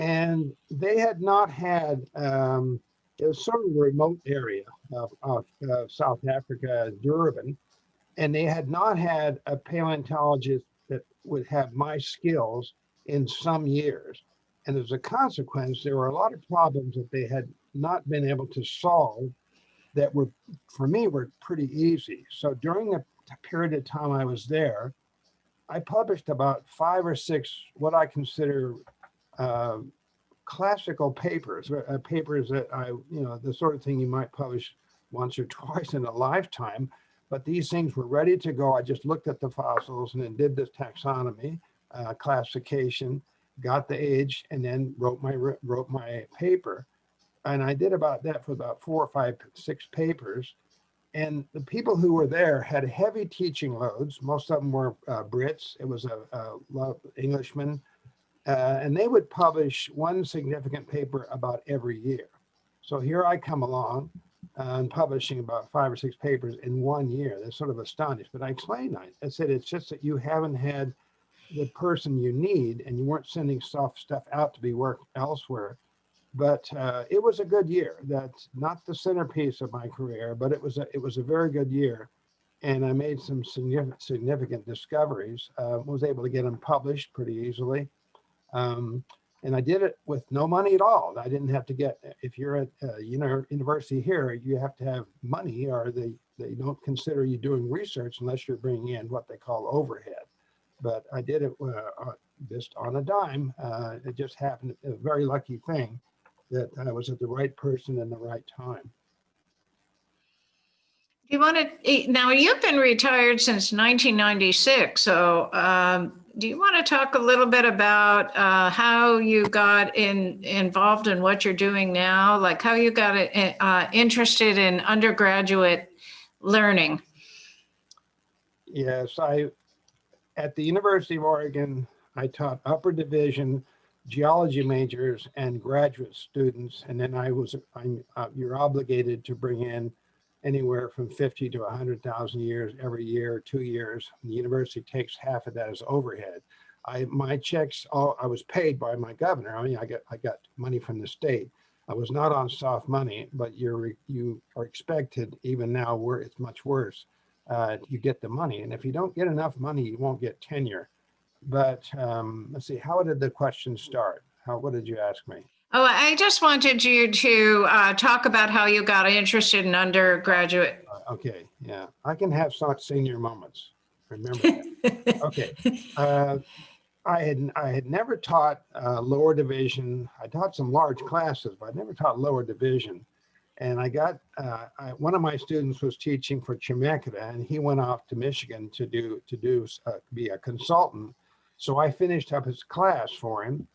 And they had not had, it was sort of a remote area of South Africa, Durban, and they had not had a paleontologist that would have my skills in some years. And as a consequence, there were a lot of problems that they had not been able to solve that were, for me, were pretty easy. So during the period of time I was there, I published about 5 or 6 what I consider classical papers, papers that the sort of thing you might publish once or twice in a lifetime, but these things were ready to go. I just looked at the fossils and then did this taxonomy, classification, got the age, and then wrote my paper. And I did about that for about 4 or 5, 6 papers. And the people who were there had heavy teaching loads. Most of them were Brits. It was a lot of Englishmen. And they would publish one significant paper about every year. So here I come along and publishing about 5 or 6 papers in 1 year. They're sort of astonished, but I explained that. I said, it's just that you haven't had the person you need, and you weren't sending stuff out to be worked elsewhere. But it was a good year. That's not the centerpiece of my career, but it was a very good year. And I made some significant discoveries, was able to get them published pretty easily. And I did it with no money at all. I didn't have to get, if you're at a university here, you have to have money, or they don't consider you doing research unless you're bringing in what they call overhead. But I did it just on a dime. It just happened, a very lucky thing that I was at the right person in the right time. You want to, now you've been retired since 1996. So do you want to talk a little bit about how you got involved in what you're doing now? Like how you got interested in undergraduate learning? Yes, at the University of Oregon, I taught upper division geology majors and graduate students. And then you're obligated to bring in anywhere from 50 to 100,000 years every year, 2 years. The university takes half of that as overhead. My checks, I was paid by my governor. I mean, I got money from the state. I was not on soft money, but you are expected, even now where it's much worse, you get the money. And if you don't get enough money, you won't get tenure. But let's see, how did the question start? What did you ask me? Oh, I just wanted you to talk about how you got interested in undergraduate. Okay, yeah, I can have some senior moments. Remember that. Okay, I had never taught lower division. I taught some large classes, but I never taught lower division. And I got one of my students was teaching for Chemeketa, and he went off to Michigan to be a consultant. So I finished up his class for him,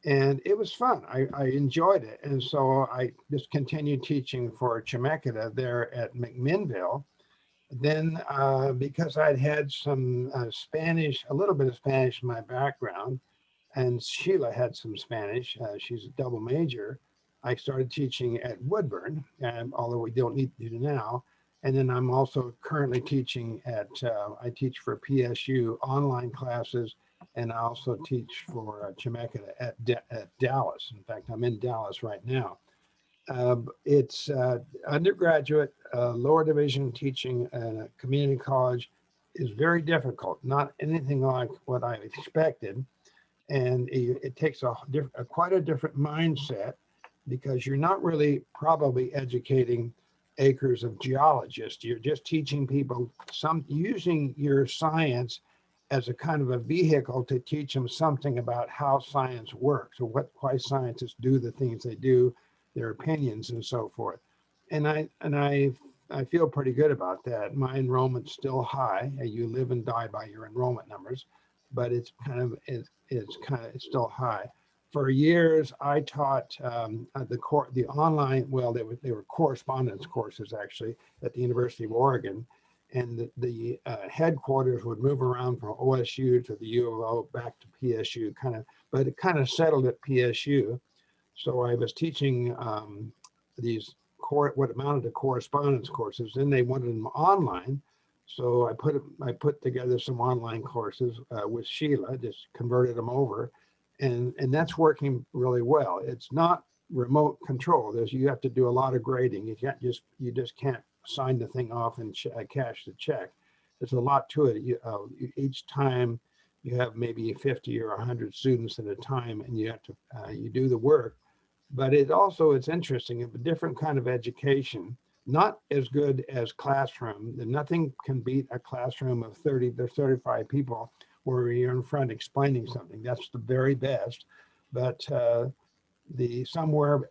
and it was fun. I enjoyed it. And so I just continued teaching for Chemeketa there at McMinnville. Then because I'd had some Spanish, a little bit of Spanish in my background, and Sheila had some Spanish, she's a double major, I started teaching at Woodburn, although we don't need to do now. And then I'm also currently teaching I teach for PSU online classes, and I also teach for Chemeketa at Dallas. In fact, I'm in Dallas right now. It's undergraduate, lower division teaching at a community college is very difficult, not anything like what I expected. And it takes quite a different mindset, because you're not really probably educating acres of geologists. You're just teaching people using your science as a kind of a vehicle to teach them something about how science works, or why scientists do the things they do, their opinions and so forth. And I feel pretty good about that. My enrollment's still high. You live and die by your enrollment numbers, but it's still high. For years, I taught the online, well, they were correspondence courses actually at the University of Oregon. And the headquarters would move around from OSU to the U of O back to PSU, but it kind of settled at PSU. So I was teaching these what amounted to correspondence courses. Then they wanted them online. So I put together some online courses with Sheila, just converted them over. And that's working really well. It's not remote control. You have to do a lot of grading. You just can't sign the thing off and cash the check. There's a lot to it. Each time you have maybe 50 or 100 students at a time, and you have to you do the work. But it's interesting. It's a different kind of education. Not as good as classroom. Nothing can beat a classroom of 30 to 35 people where you're in front explaining something. That's the very best. But somewhere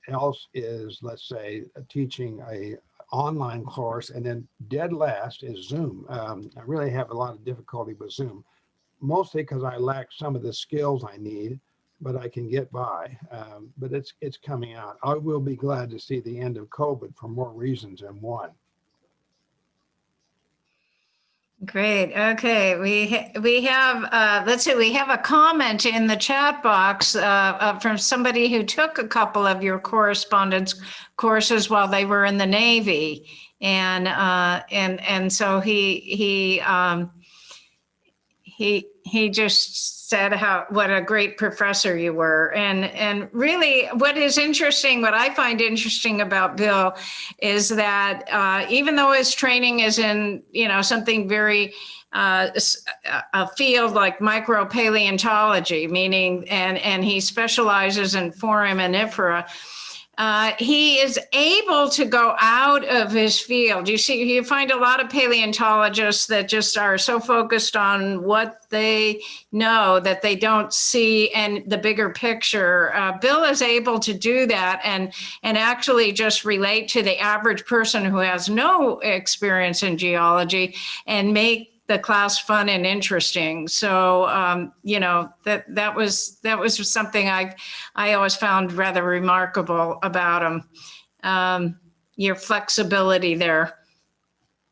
else is, let's say, teaching a online course, and then dead last is Zoom. I really have a lot of difficulty with Zoom, mostly because I lack some of the skills I need, but I can get by. But it's coming out. I will be glad to see the end of COVID for more reasons than one. Great. Okay. We have, let's see, we have a comment in the chat box from somebody who took a couple of your correspondence courses while they were in the Navy. And so he he just said what a great professor you were. And really what I find interesting about Bill is that even though his training is in, something very, a field like micropaleontology, meaning, and he specializes in foraminifera, he is able to go out of his field. You find a lot of paleontologists that just are so focused on what they know that they don't see and the bigger picture. Bill is able to do that and actually just relate to the average person who has no experience in geology and make the class fun and interesting. So, that was something I always found rather remarkable about him. Your flexibility there.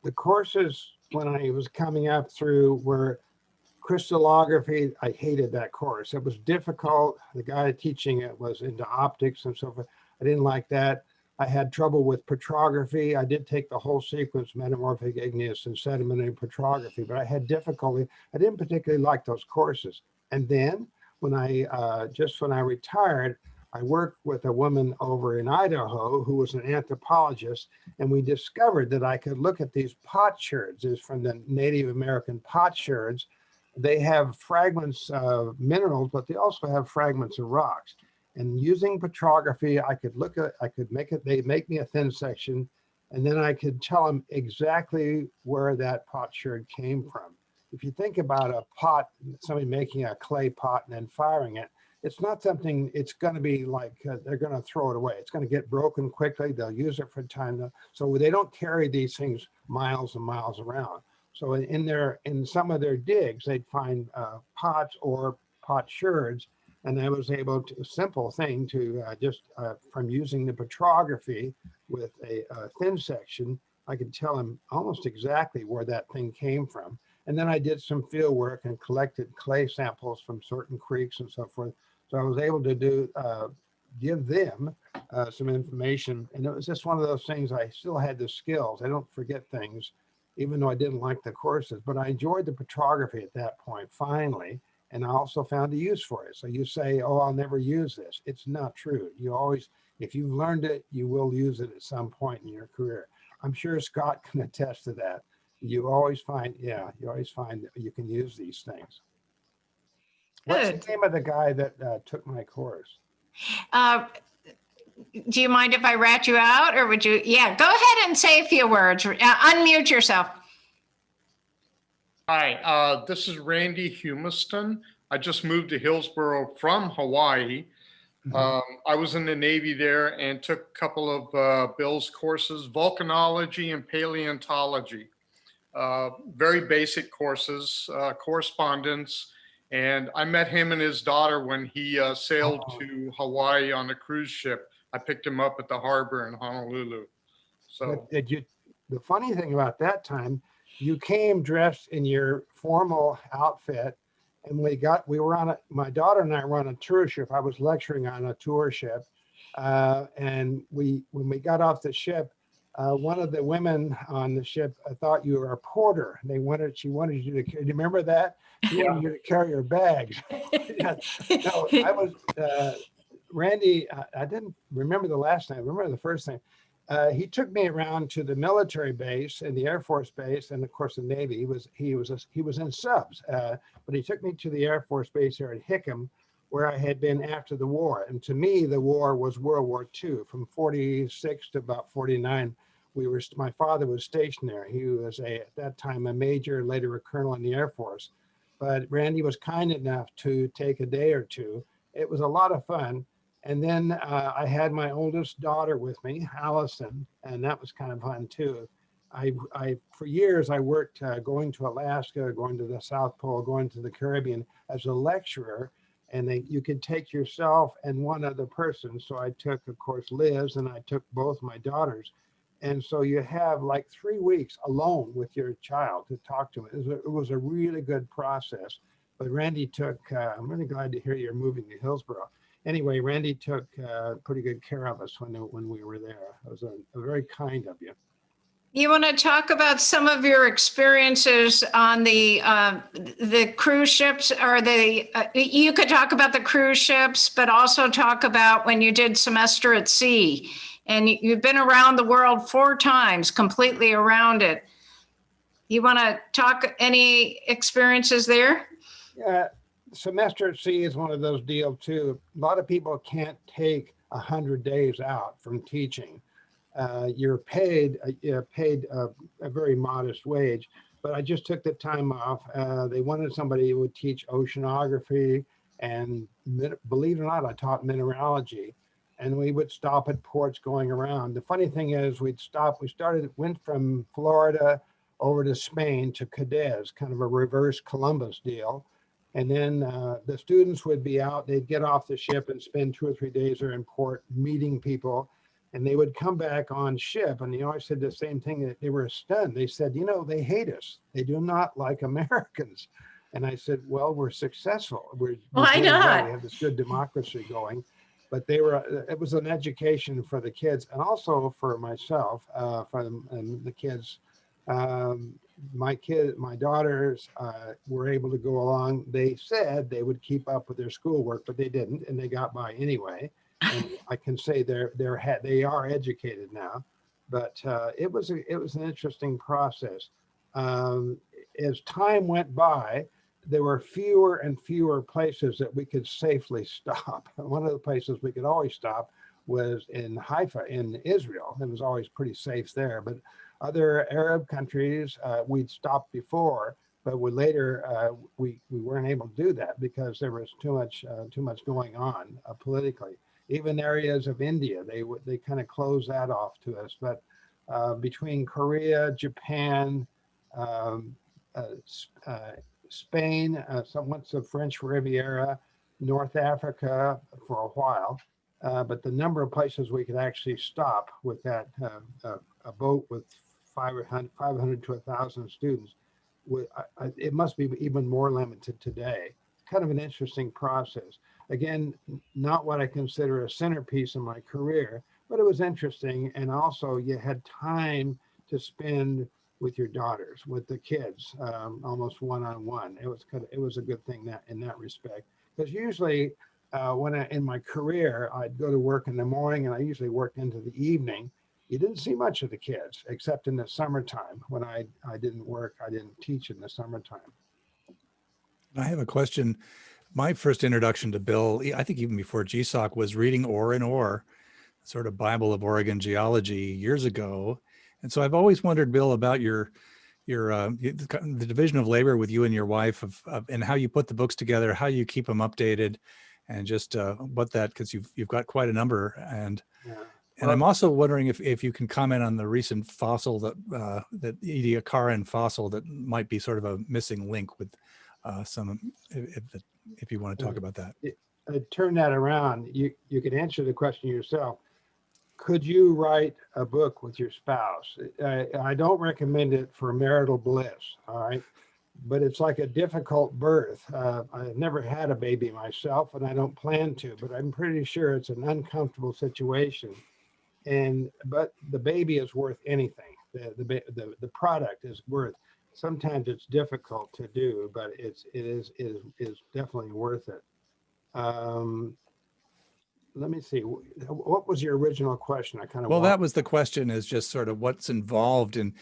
The courses when I was coming up through were crystallography. I hated that course. It was difficult. The guy teaching it was into optics and so forth. I didn't like that. I had trouble with petrography. I did take the whole sequence, metamorphic, igneous, and sedimentary petrography, but I had difficulty. I didn't particularly like those courses. And then when I retired, I worked with a woman over in Idaho who was an anthropologist, and we discovered that I could look at these potsherds. It's from the Native American potsherds. They have fragments of minerals, but they also have fragments of rocks. And using petrography, they'd make me a thin section, and then I could tell them exactly where that potsherd came from. If you think about a pot, somebody making a clay pot and then firing it, it's not something, it's going to be like, they're going to throw it away. It's going to get broken quickly. They'll use it for time. So they don't carry these things miles and miles around. So in some of their digs, they'd find pots or potsherds. And I was able to, a simple thing to from using the petrography with a thin section, I could tell him almost exactly where that thing came from. And then I did some field work and collected clay samples from certain creeks and so forth. So I was able to give them some information. And it was just one of those things, I still had the skills. I don't forget things, even though I didn't like the courses, but I enjoyed the petrography at that point, finally. And I also found a use for it. So you say, oh, I'll never use this. It's not true. You always, if you've learned it, you will use it at some point in your career. I'm sure Scott can attest to that. You always find that you can use these things. What's the name of the guy that took my course? Do you mind if I rat you out, or would you? Yeah, go ahead and say a few words. Unmute yourself. Hi, this is Randy Humiston. I just moved to Hillsborough from Hawaii. I was in the Navy there and took a couple of Bill's courses, volcanology and paleontology. Very basic courses, correspondence. And I met him and his daughter when he sailed to Hawaii on a cruise ship. I picked him up at the harbor in Honolulu. So the funny thing about that time, you came dressed in your formal outfit, and my daughter and I were on a tour ship. I was lecturing on a tour ship. And when we got off the ship, one of the women on the ship thought you were a porter. She wanted you to, do you remember that? She wanted you to carry your bags. No, I was, Randy, I didn't remember the last name. I remember the first name. He took me around to the military base and the Air Force base, and of course the Navy. He was in subs, but he took me to the Air Force base here at Hickam, where I had been after the war. And to me, the war was World War II. From 46 to about 49, my father was stationed there. He was at that time a major, later a colonel in the Air Force. But Randy was kind enough to take a day or two. It was a lot of fun. And then I had my oldest daughter with me, Allison, and that was kind of fun too. For years, I worked going to Alaska, going to the South Pole, going to the Caribbean as a lecturer, and you could take yourself and one other person. So I took, of course, Liz, and I took both my daughters. And so you have like 3 weeks alone with your child to talk to him. It was a really good process. But Randy took, I'm really glad to hear you're moving to Hillsborough. Anyway, Randy took pretty good care of us when we were there. It was a very kind of you. You want to talk about some of your experiences on the cruise ships, or you could talk about the cruise ships, but also talk about when you did semester at sea, and you've been around the world 4 times, completely around it. You want to talk any experiences there? Yeah, semester at sea is one of those deals too. A lot of people can't take 100 days out from teaching. You're paid a very modest wage, but I just took the time off. They wanted somebody who would teach oceanography, and believe it or not, I taught mineralogy, and we would stop at ports going around. The funny thing is, went from Florida over to Spain to Cadiz, kind of a reverse Columbus deal. And then the students would be out, they'd get off the ship and spend 2 or 3 days there in port meeting people. And they would come back on ship, and I said the same thing, that they were stunned. They said, they hate us. They do not like Americans. And I said, well, we're successful. We're Why doing well. not? We have this good democracy going. But it was an education for the kids, and also for myself, and the kids. My daughters were able to go along. They said they would keep up with their schoolwork, but they didn't, and they got by anyway. And I can say they are educated now, but it was an interesting process. As time went by, there were fewer and fewer places that we could safely stop. One of the places we could always stop was in Haifa in Israel. It was always pretty safe there, but other Arab countries we'd stopped before, but later we weren't able to do that because there was too much going on politically. Even areas of India, they kind of closed that off to us. But between Korea, Japan, Spain, somewhat the French Riviera, North Africa for a while, but the number of places we could actually stop with that a boat with 500 to 1,000 students, it must be even more limited today. Kind of an interesting process. Again, not what I consider a centerpiece in my career, but it was interesting. And also you had time to spend with your daughters, with the kids, almost one-on-one. It was a good thing in that respect. Because usually in my career, I'd go to work in the morning and I usually worked into the evening. You didn't see much of the kids except in the summertime when I didn't work. I didn't teach in the summertime. I have a question. My first introduction to Bill, I think even before GSOC, was reading Ore and Ore, sort of Bible of Oregon geology years ago. And so I've always wondered, Bill, about the division of labor with you and your wife and how you put the books together, how you keep them updated, and just because you've got quite a number. And Yeah. And I'm also wondering if you can comment on the recent fossil that Ediacaran fossil that might be sort of a missing link with if you want to talk about that. Turn that around. You can answer the question yourself. Could you write a book with your spouse? I don't recommend it for marital bliss, all right? But it's like a difficult birth. I've never had a baby myself, and I don't plan to, but I'm pretty sure it's an uncomfortable situation. But the baby is worth anything. The product is worth. Sometimes it's difficult to do, but it is definitely worth it. Let me see. What was your original question? That was the question, is just sort of what's involved in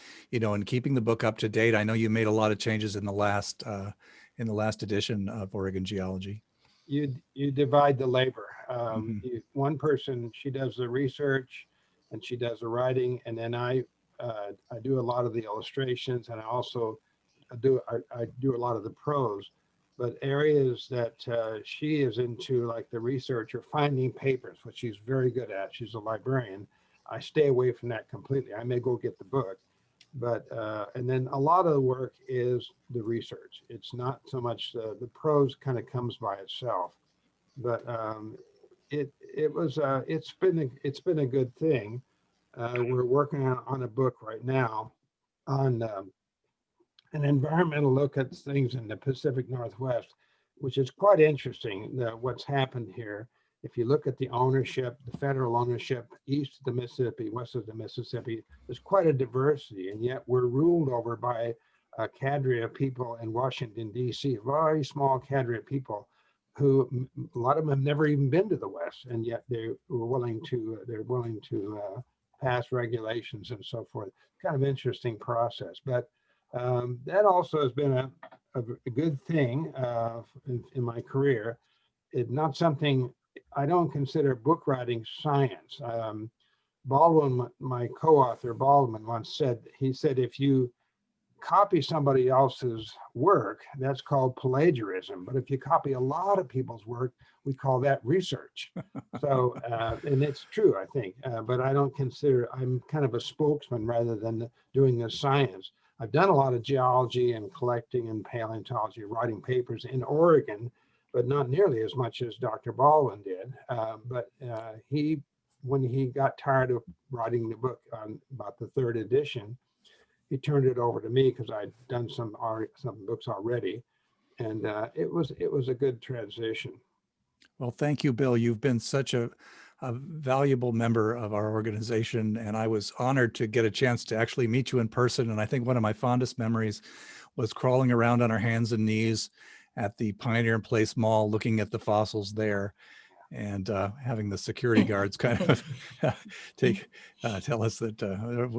keeping the book up to date. I know you made a lot of changes in the last edition of Oregon Geology. You divide the labor. One person, she does the research and she does the writing, and then I do a lot of the illustrations, and I also do a lot of the prose. But areas that she is into, like the research or finding papers, which she's very good at, she's a librarian, I stay away from that completely. I may go get the book, but and then a lot of the work is the research. It's not so much the prose kind of comes by itself, but it's been a good thing. We're working on a book right now on an environmental look at things in the Pacific Northwest, which is quite interesting, what's happened here. if you look at the ownership, the federal ownership, east of the Mississippi, west of the Mississippi, there's quite a diversity, and yet we're ruled over by a cadre of people in Washington, D.C., very small cadre of people who a lot of them have never even been to the West, and yet they're willing to pass regulations and so forth. Kind of interesting process, but that also has been a good thing in my career. It's not something I don't consider book writing science. Baldwin, my co-author Baldwin, once said, he said, if you copy somebody else's work, that's called plagiarism. But if you copy a lot of people's work, we call that research. So, and it's true, I think, but I don't consider, I'm kind of a spokesman rather than doing the science. I've done a lot of geology and collecting and paleontology, writing papers in Oregon, but not nearly as much as Dr. Baldwin did. When he got tired of writing the book on about the third edition, he turned it over to me because I'd done some books already, and it was a good transition. Well, thank you, Bill. You've been such a valuable member of our organization, and I was honored to get a chance to actually meet you in person. And I think one of my fondest memories was crawling around on our hands and knees at the Pioneer Place Mall, looking at the fossils there, and having the security guards kind of tell us that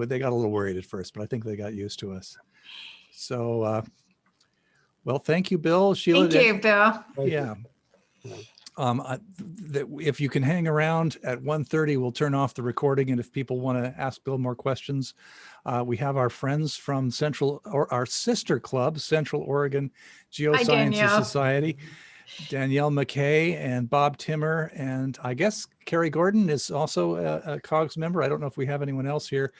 they got a little worried at first, but I think they got used to us. So, well, thank you, Bill. Sheila. Thank you, Bill. Yeah. If you can hang around at 1:30, we'll turn off the recording. And if people want to ask Bill more questions, we have our friends from our sister club, Central Oregon Geosciences Society, Danielle McKay and Bob Timmer. And I guess Carrie Gordon is also a COGS member. I don't know if we have anyone else here.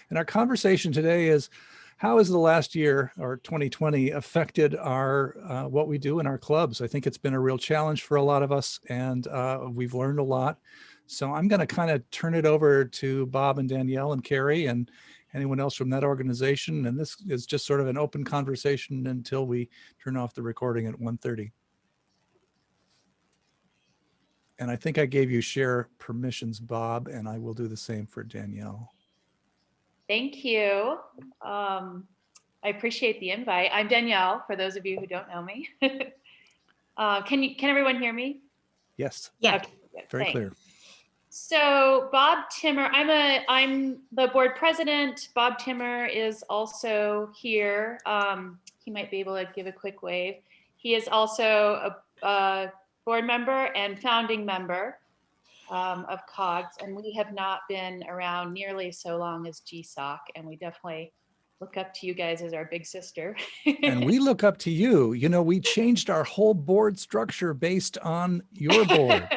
And our conversation today is, how has the last year, or 2020, affected our what we do in our clubs? I think it's been a real challenge for a lot of us, and we've learned a lot. So I'm going to kind of turn it over to Bob and Danielle and Carrie and anyone else from that organization. And this is just sort of an open conversation until we turn off the recording at 1:30. And I think I gave you share permissions, Bob, and I will do the same for Danielle. Thank you. I appreciate the invite. I'm Danielle, for those of you who don't know me. Can everyone hear me? Yes. Yeah. Okay, good. Very Thanks. clear. So Bob Timmer, I'm the board president. Bob Timmer is also here. He might be able to give a quick wave. He is also a board member and founding member of COGS, and we have not been around nearly so long as GSOC, and we definitely look up to you guys as our big sister. And we look up to you. You know, we changed our whole board structure based on your board.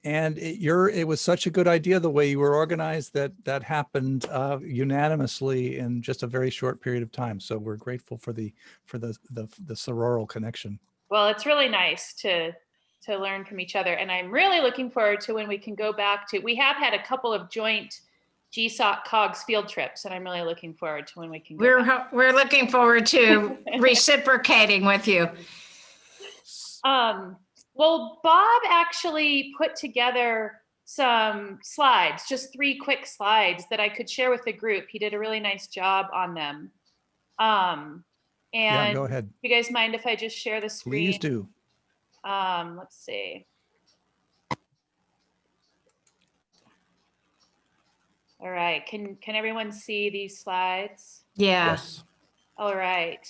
And it was such a good idea the way you were organized that happened unanimously in just a very short period of time. So we're grateful for the sororal connection. Well, it's really nice to learn from each other, and I'm really looking forward to when we can go back to. We have had a couple of joint GSOC COGS field trips, and I'm really looking forward to when we can go back. We're looking forward to reciprocating with you. Well, Bob actually put together some slides, just 3 quick slides that I could share with the group. He did a really nice job on them. Yeah, go ahead. You guys mind if I just share the screen? Please do. Let's see. All right, can everyone see these slides? Yeah. Yes. All right.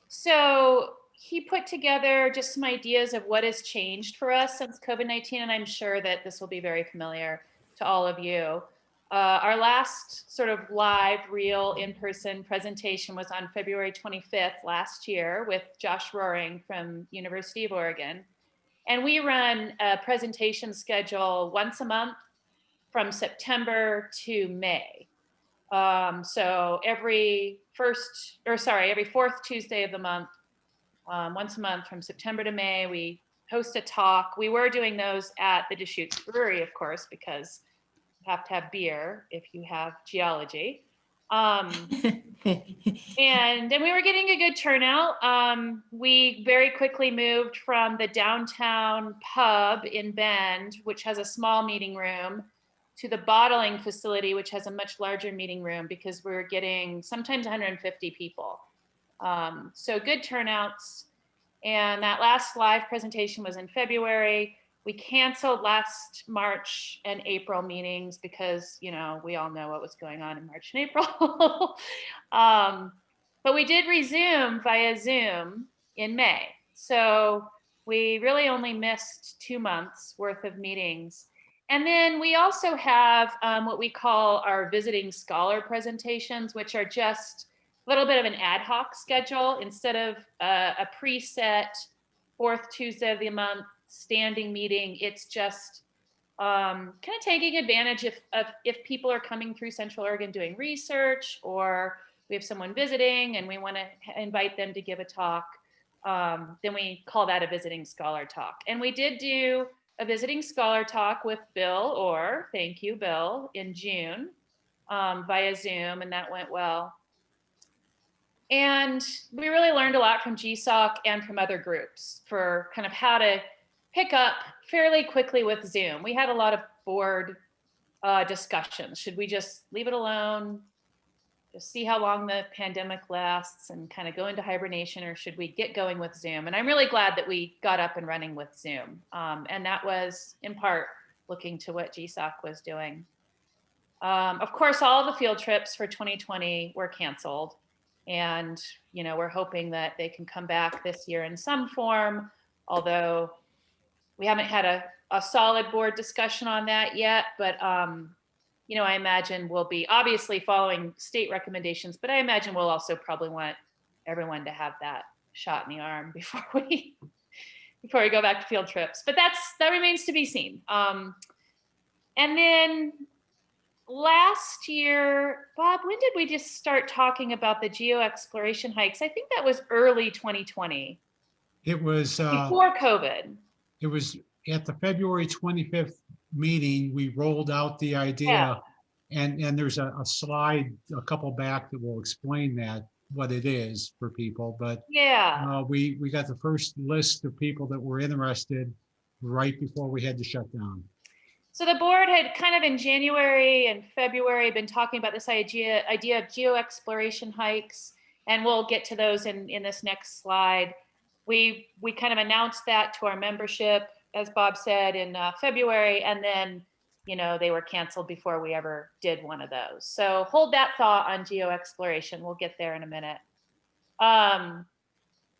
So he put together just some ideas of what has changed for us since COVID-19, and I'm sure that this will be very familiar to all of you. Our last sort of live, real, in-person presentation was on February 25th last year with Josh Roaring from University of Oregon. And we run a presentation schedule once a month from September to May. So every fourth Tuesday of the month, once a month from September to May, we host a talk. We were doing those at the Deschutes Brewery, of course, because you have to have beer if you have geology. And we were getting a good turnout. We very quickly moved from the downtown pub in Bend, which has a small meeting room, to the bottling facility, which has a much larger meeting room, because we were getting sometimes 150 people. So good turnouts. And that last live presentation was in February. We canceled last March and April meetings because, you know, we all know what was going on in March and April. But we did resume via Zoom in May. So we really only missed 2 months worth of meetings. And then we also have what we call our visiting scholar presentations, which are just a little bit of an ad hoc schedule instead of a preset fourth Tuesday of the month standing meeting. It's just kind of taking advantage of if people are coming through Central Oregon doing research, or we have someone visiting and we want to invite them to give a talk, then we call that a visiting scholar talk. And we did do a visiting scholar talk with Bill Orr, thank you, Bill, in June via Zoom, and that went well. And we really learned a lot from GSOC and from other groups for kind of how to pick up fairly quickly with Zoom. We had a lot of board discussions. Should we just leave it alone, just see how long the pandemic lasts and kind of go into hibernation, or should we get going with Zoom? And I'm really glad that we got up and running with Zoom. And that was in part looking to what GSOC was doing. Of course, all of the field trips for 2020 were canceled. And, you know, we're hoping that they can come back this year in some form, although we haven't had a solid board discussion on that yet. But, you know, I imagine we'll be obviously following state recommendations, but I imagine we'll also probably want everyone to have that shot in the arm before we go back to field trips. But that remains to be seen. And then last year, Bob, when did we just start talking about the geo exploration hikes? I think that was early 2020. It was before COVID. It was at the February 25th meeting. We rolled out the idea, and there's a slide a couple back that will explain that, what it is for people. But yeah, we got the first list of people that were interested right before we had to shut down. So the board had kind of in January and February been talking about this idea of geo exploration hikes, and we'll get to those in this next slide. We kind of announced that to our membership, as Bob said, in February, and then, you know, they were canceled before we ever did one of those. So hold that thought on geo exploration. We'll get there in a minute.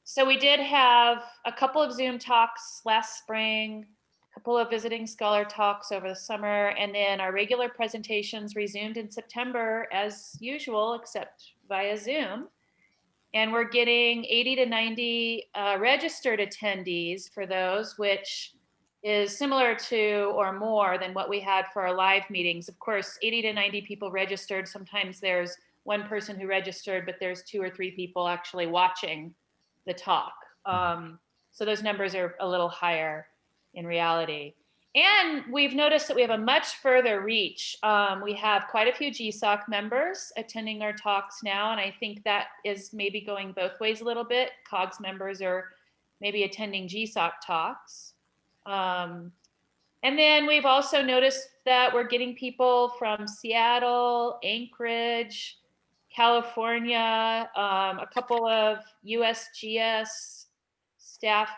So we did have a couple of Zoom talks last spring, a couple of visiting scholar talks over the summer, and then our regular presentations resumed in September as usual, except via Zoom. And we're getting 80 to 90 registered attendees for those, which is similar to or more than what we had for our live meetings. Of course, 80 to 90 people registered. Sometimes there's one person who registered, but there's 2 or 3 people actually watching the talk. So those numbers are a little higher in reality. And we've noticed that we have a much further reach. We have quite a few GSOC members attending our talks now, and I think that is maybe going both ways a little bit. COGS members are maybe attending GSOC talks. And then we've also noticed that we're getting people from Seattle, Anchorage, California, a couple of USGS staff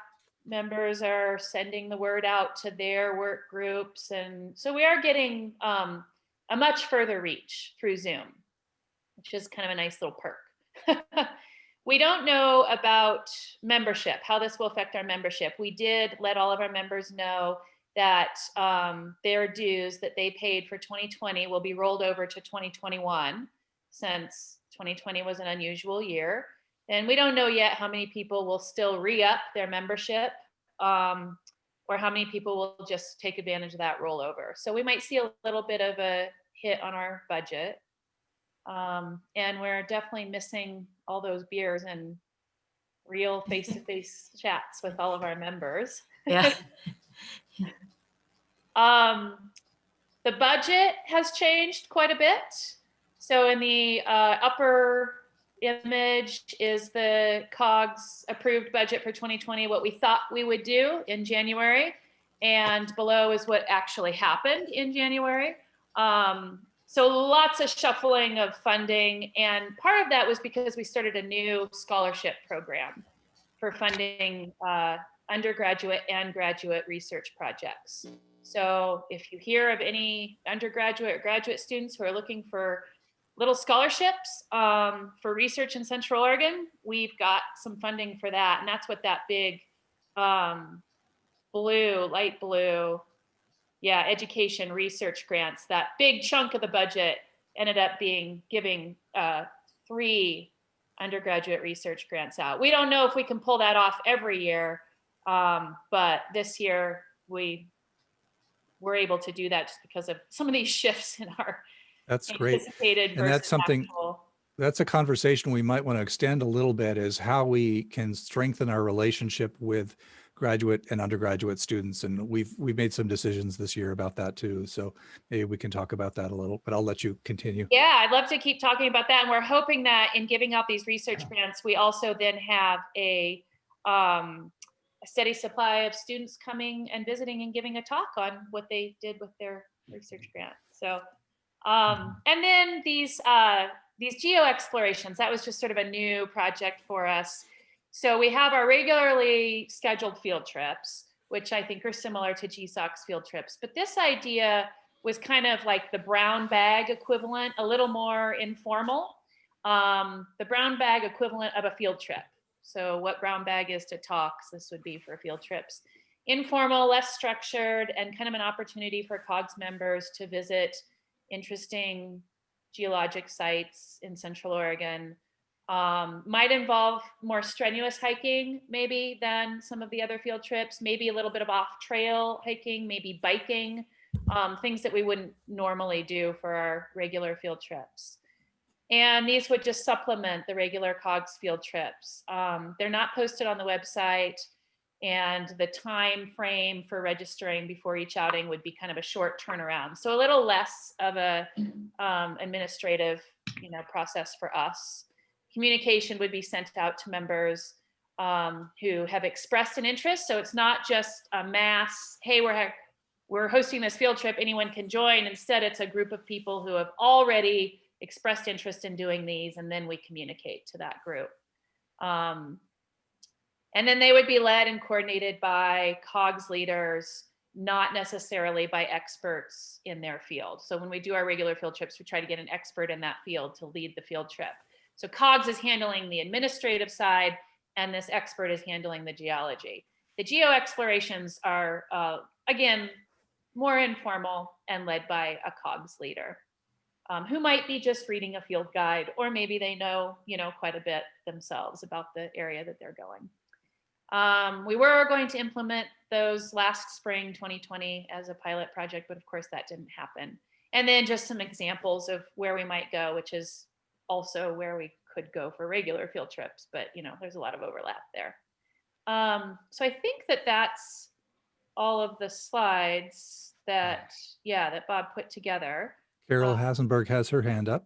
members are sending the word out to their work groups. And so we are getting a much further reach through Zoom, which is kind of a nice little perk. We don't know about membership, how this will affect our membership. We did let all of our members know that their dues that they paid for 2020 will be rolled over to 2021, since 2020 was an unusual year. And we don't know yet how many people will still re-up their membership, or how many people will just take advantage of that rollover. So we might see a little bit of a hit on our budget. And we're definitely missing all those beers and real face-to-face chats with all of our members. Yeah. The budget has changed quite a bit. So in the upper image is the COGS approved budget for 2020, what we thought we would do in January. And below is what actually happened in January. So lots of shuffling of funding. And part of that was because we started a new scholarship program for funding undergraduate and graduate research projects. So if you hear of any undergraduate or graduate students who are looking for little scholarships for research in Central Oregon, we've got some funding for that. And that's what that big blue, light blue, yeah, education research grants, that big chunk of the budget ended up giving 3 undergraduate research grants out. We don't know if we can pull that off every year, but this year we were able to do that just because of some of these shifts in our That's great. anticipated And that's versus something, actual. that's a conversation we might want to extend a little bit, is how we can strengthen our relationship with graduate and undergraduate students. And we've made some decisions this year about that too. So maybe we can talk about that a little, but I'll let you continue. Yeah, I'd love to keep talking about that. And we're hoping that in giving out these research grants, we also then have a steady supply of students coming and visiting and giving a talk on what they did with their research grant. So, and then these geo explorations, that was just sort of a new project for us. So we have our regularly scheduled field trips, which I think are similar to GSOC's field trips. But this idea was kind of like the brown bag equivalent, a little more informal, the brown bag equivalent of a field trip. So what brown bag is to talks, this would be for field trips. Informal, less structured, and kind of an opportunity for COGS members to visit interesting geologic sites in Central Oregon. Might involve more strenuous hiking maybe than some of the other field trips, maybe a little bit of off-trail hiking, maybe biking, things that we wouldn't normally do for our regular field trips. And these would just supplement the regular COGS field trips. They're not posted on the website, and the time frame for registering before each outing would be kind of a short turnaround. So a little less of a administrative, process for us. Communication would be sent out to members who have expressed an interest. So it's not just a mass, hey, we're hosting this field trip, anyone can join. Instead, it's a group of people who have already expressed interest in doing these, and then we communicate to that group. And then they would be led and coordinated by COGS leaders, not necessarily by experts in their field. So when we do our regular field trips, we try to get an expert in that field to lead the field trip. So COGS is handling the administrative side, and this expert is handling the geology. The geo explorations are, again, more informal and led by a COGS leader who might be just reading a field guide, or maybe they know, quite a bit themselves about the area that they're going. We were going to implement those last spring, 2020, as a pilot project, but of course that didn't happen. And then just some examples of where we might go, which is also where we could go for regular field trips, but there's a lot of overlap there. So I think that that's all of the slides that Bob put together. Carol Hasenberg has her hand up.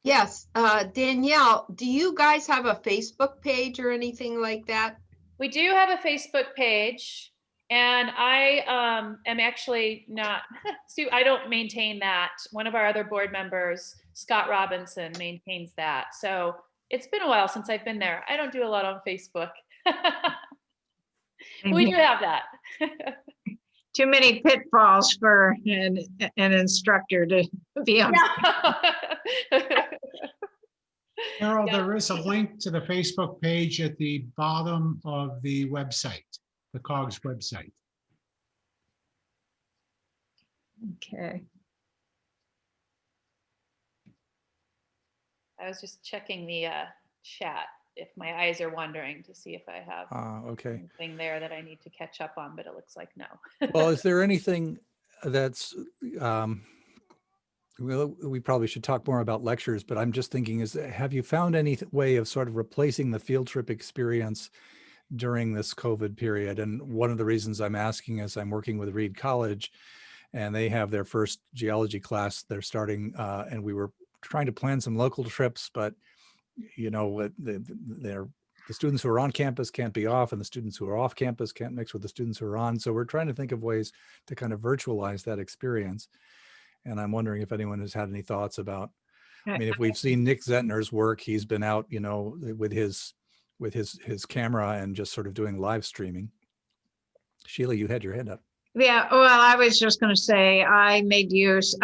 Yes, Danielle, do you guys have a Facebook page or anything like that? We do have a Facebook page, and I am actually not, I don't maintain that. One of our other board members, Scott Robinson, maintains that. So it's been a while since I've been there. I don't do a lot on Facebook. We do have that. Too many pitfalls for an instructor to be on. Carol, there is a link to the Facebook page at the bottom of the website, the COGS website. Okay. I was just checking the chat if my eyes are wandering to see if I have Okay. anything there that I need to catch up on, but it looks like no. Well, is there anything that's, well, we probably should talk more about lectures, but I'm just thinking, have you found any way of sort of replacing the field trip experience during this COVID period? And one of the reasons I'm asking is I'm working with Reed College, and they have their first geology class they're starting, and we were trying to plan some local trips, but you know, the students who are on campus can't be off, and the students who are off campus can't mix with the students who are on. So we're trying to think of ways to kind of virtualize that experience. And I'm wondering if anyone has had any thoughts about, I mean, if we've seen Nick Zentner's work, he's been out, you know, with his camera and just sort of doing live streaming. Sheila, you had your hand up. Yeah, well, I was just going to say I made use,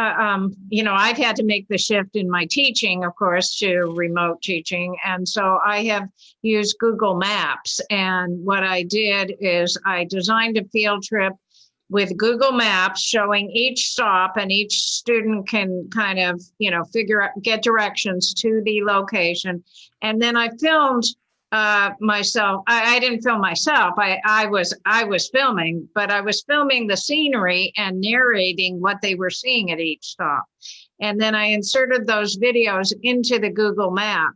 you know, I've had to make the shift in my teaching, of course, to remote teaching. And so I have used Google Maps. And what I did is I designed a field trip with Google Maps showing each stop, and each student can kind of, you know, get directions to the location. And then I filmed myself. I didn't film myself. I was filming, but I was filming the scenery and narrating what they were seeing at each stop. And then I inserted those videos into the Google Map.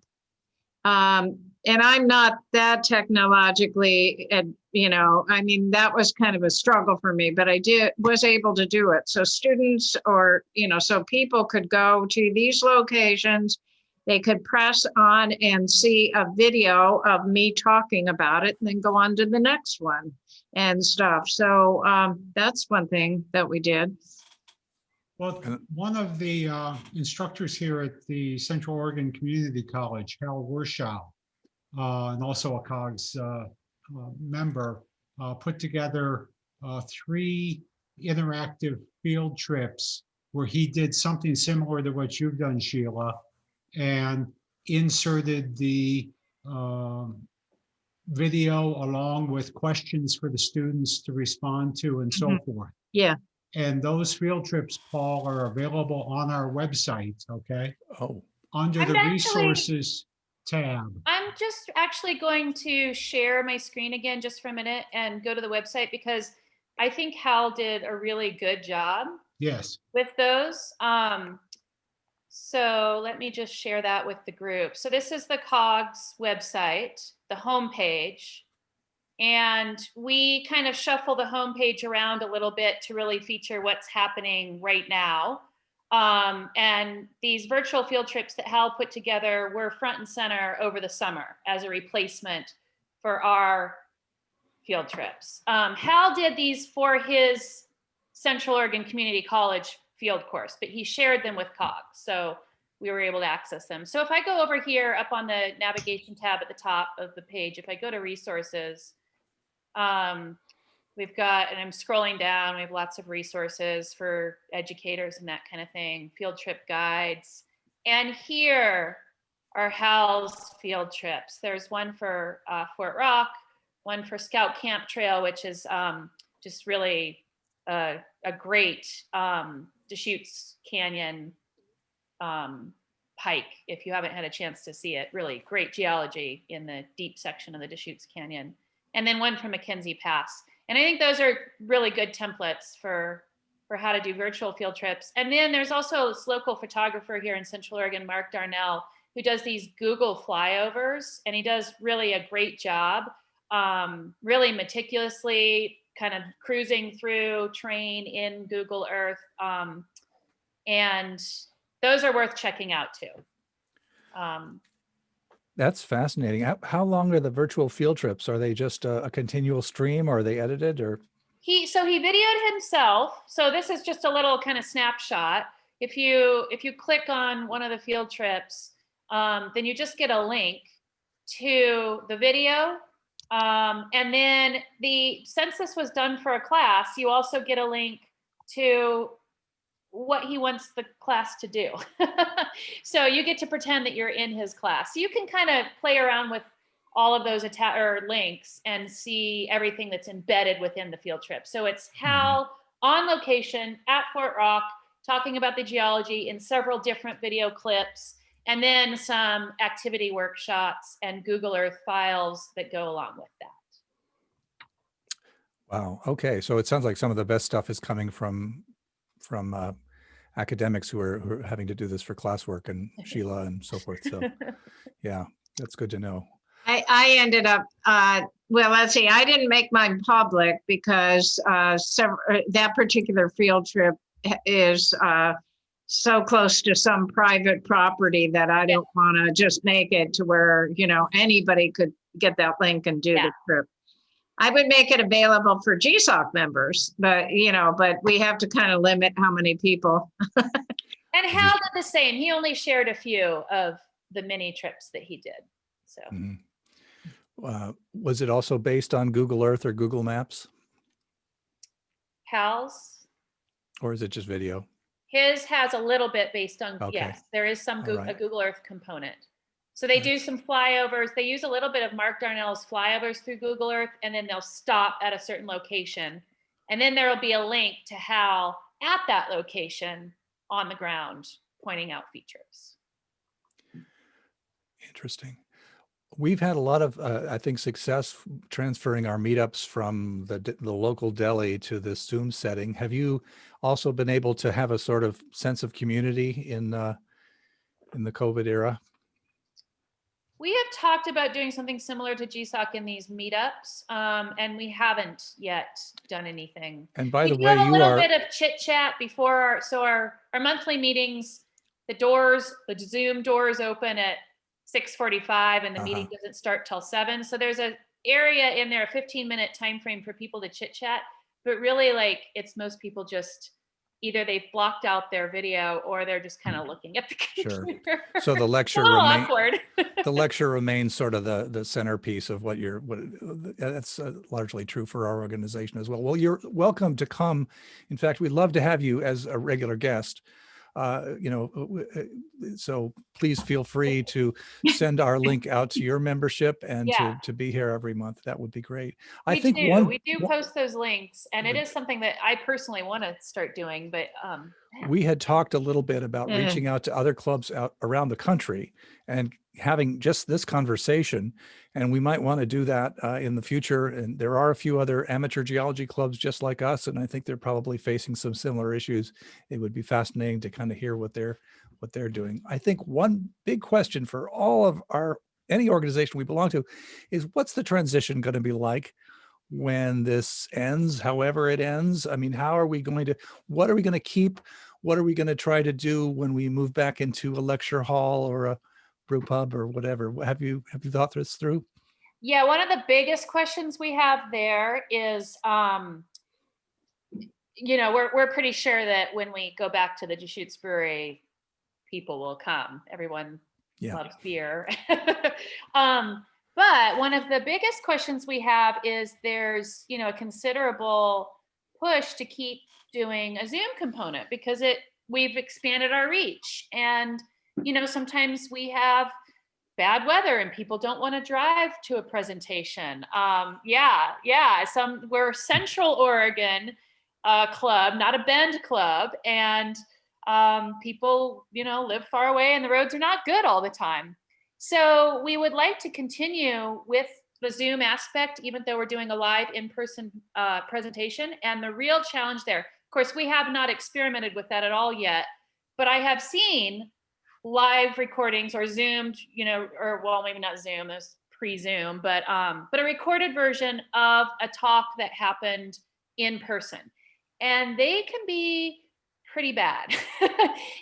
And I'm not that technologically, you know, I mean, that was kind of a struggle for me, but I was able to do it. So students, or, you know, so people could go to these locations. They could press on and see a video of me talking about it, and then go on to the next one and stuff. So that's one thing that we did. Well, one of the instructors here at the Central Oregon Community College, Hal Wershow, and also a COGS member, put together 3 interactive field trips where he did something similar to what you've done, Sheila, and inserted the video along with questions for the students to respond to and so forth. Yeah. And those field trips, Paul, are available on our website, okay? Oh. Under the resources tab. I'm just actually going to share my screen again just for a minute and go to the website, because I think Hal did a really good job. Yes. With those. So let me just share that with the group. So this is the COGS website, the homepage. And we kind of shuffle the homepage around a little bit to really feature what's happening right now. And these virtual field trips that Hal put together were front and center over the summer as a replacement for our field trips. Hal did these for his Central Oregon Community College field course, but he shared them with COGS, so we were able to access them. So if I go over here up on the navigation tab at the top of the page, if I go to resources, we've got, and I'm scrolling down, we have lots of resources for educators and that kind of thing, field trip guides. And here are Hal's field trips. There's one for Fort Rock, one for Scout Camp Trail, which is just really a great Deschutes Canyon hike. If you haven't had a chance to see it, really great geology in the deep section of the Deschutes Canyon. And then one from Mackenzie Pass. And I think those are really good templates for how to do virtual field trips. And then there's also this local photographer here in Central Oregon, Mark Darnell, who does these Google flyovers, and he does really a great job, really meticulously kind of cruising through terrain in Google Earth. And those are worth checking out too. That's fascinating. How long are the virtual field trips? Are they just a continual stream, or are they edited, or? So he videoed himself. So this is just a little kind of snapshot. If you click on one of the field trips, then you just get a link to the video. And then since this was done for a class, you also get a link to what he wants the class to do. So you get to pretend that you're in his class. So you can kind of play around with all of those links and see everything that's embedded within the field trip. So it's Hal on location at Fort Rock, talking about the geology in several different video clips, and then some activity workshots and Google Earth files that go along with that. Wow. Okay. So it sounds like some of the best stuff is coming from academics who are having to do this for classwork, and Sheila and so forth. So yeah, that's good to know. I ended up, well, let's see, I didn't make mine public because that particular field trip is so close to some private property that I don't want to just make it to where, you know, anybody could get that link and do Yeah. the trip. I would make it available for GSOC members, but, you know, but we have to kind of limit how many people. And Hal did the same. He only shared a few of the mini trips that he did. So Was it also based on Google Earth or Google Maps, Hal's, or is it just video? his has a little bit based on, Okay. yes, there is some All right. a Google Earth component. So they do some flyovers. They use a little bit of Mark Darnell's flyovers through Google Earth, and then they'll stop at a certain location. And then there will be a link to Hal at that location on the ground, pointing out features. Interesting. We've had a lot of, I think, success transferring our meetups from the local deli to this Zoom setting. Have you also been able to have a sort of sense of community in the COVID era? We have talked about doing something similar to GSOC in these meetups, and we haven't yet done anything. And by We the do way, have a you little are, bit of chit chat before our monthly meetings, the Zoom doors open at 6:45 and the meeting doesn't start till 7. So there's an area in there, a 15-minute time frame for people to chit chat. But really, like, it's most people just either they've blocked out their video or they're just kind of looking at the computer. Sure. So the lecture a little remains awkward. the lecture remains sort of the centerpiece of what that's largely true for our organization as well. Well, you're welcome to come. In fact, we'd love to have you as a regular guest. So please feel free to send our link out to your membership and to be here every month. That would be great. We do post those links, and it is something that I personally want to start doing, but we had talked a little bit about reaching out to other clubs out around the country and having just this conversation, and we might want to do that in the future. And there are a few other amateur geology clubs just like us, and I think they're probably facing some similar issues. It would be fascinating to kind of hear what they're doing. I think one big question for all of any organization we belong to is, what's the transition going to be like when this ends, however it ends? I mean, what are we going to keep? What are we going to try to do when we move back into a lecture hall or a brew pub or whatever? Have you thought this through? Yeah, one of the biggest questions we have there is, we're pretty sure that when we go back to the Deschutes Brewery, people will come. Everyone loves beer. But one of the biggest questions we have is there's, a considerable push to keep doing a Zoom component because we've expanded our reach. And, sometimes we have bad weather and people don't want to drive to a presentation. We're Central Oregon club, not a Bend club. And people, live far away and the roads are not good all the time. So we would like to continue with the Zoom aspect, even though we're doing a live in-person presentation. And the real challenge there, of course, we have not experimented with that at all yet, but I have seen live recordings or Zoomed, maybe not Zoom, it's pre-Zoom, but a recorded version of a talk that happened in person. And they can be pretty bad.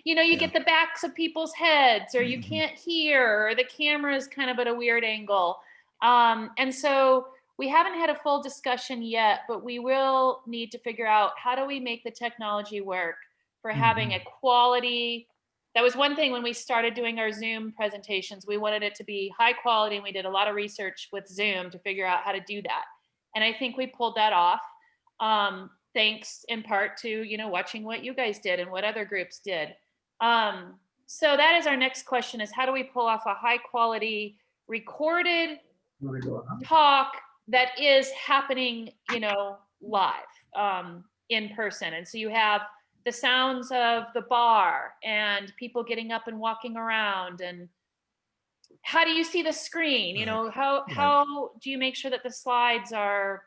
You get the backs of people's heads, or you can't hear, or the camera is kind of at a weird angle. And so we haven't had a full discussion yet, but we will need to figure out how do we make the technology work for having a quality. That was one thing when we started doing our Zoom presentations. We wanted it to be high quality, and we did a lot of research with Zoom to figure out how to do that. And I think we pulled that off. Thanks in part to, watching what you guys did and what other groups did. So that is our next question, is how do we pull off a high quality recorded talk that is happening, live in person. And so you have the sounds of the bar and people getting up and walking around, and how do you see the screen? How do you make sure that the slides are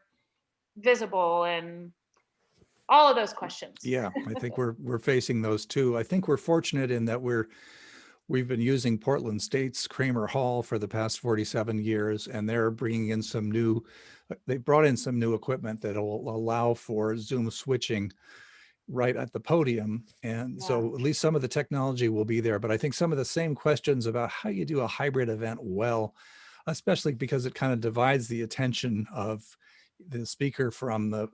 visible, and all of those questions? Yeah, I think we're facing those too. I think we're fortunate in that we've been using Portland State's Kramer Hall for the past 47 years, and they're bringing in they brought in some new equipment that will allow for Zoom switching right at the podium. And so at least some of the technology will be there, but I think some of the same questions about how you do a hybrid event well, especially because it kind of divides the attention of the speaker from the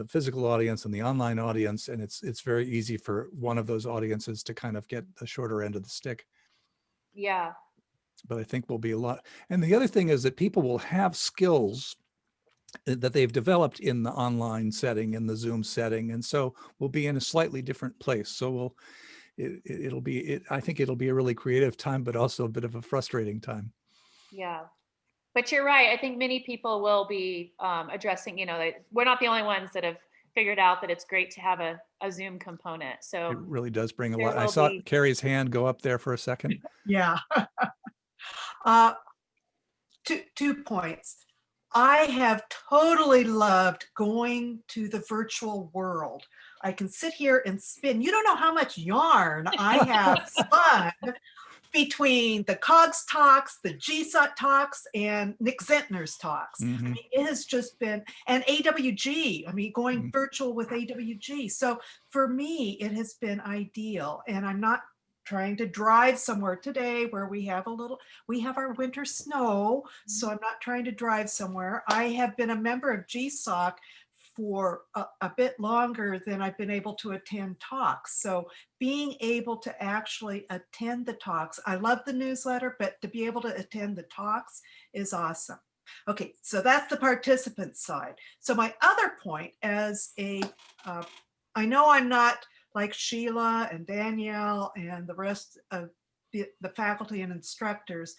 physical audience and the online audience. And it's very easy for one of those audiences to kind of get the shorter end of the stick. Yeah. But I think will be a lot. And the other thing is that people will have skills that they've developed in the online setting, in the Zoom setting. And so we'll be in a slightly different place. So I think it'll be a really creative time, but also a bit of a frustrating time. Yeah. But you're right. I think many people will be addressing, that we're not the only ones that have figured out that it's great to have a Zoom component. So It really does bring a there lot. I will saw be- Carrie's hand go up there for a second. Yeah. 2 points. I have totally loved going to the virtual world. I can sit here and spin. You don't know how much yarn I have spun between the COGS talks, the GSOC talks, and Nick Zentner's talks. I mean, it has just been, and AWG, I mean, going virtual with AWG. So for me, it has been ideal. And I'm not trying to drive somewhere today where we have our winter snow. So I'm not trying to drive somewhere. I have been a member of GSOC for a bit longer than I've been able to attend talks. So being able to actually attend the talks, I love the newsletter, but to be able to attend the talks is awesome. Okay, so that's the participant side. So my other point as I know I'm not like Sheila and Danielle and the rest of the faculty and instructors,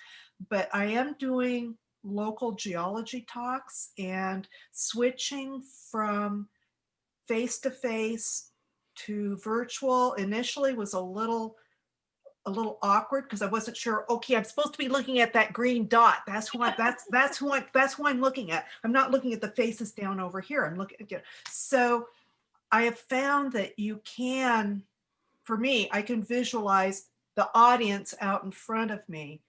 but I am doing local geology talks, and switching from face-to-face to virtual initially was a little awkward because I wasn't sure, okay, I'm supposed to be looking at that green dot. That's who I'm looking at. I'm not looking at the faces down over here. I'm looking at, so I have found that you can, for me, I can visualize the audience out in front of me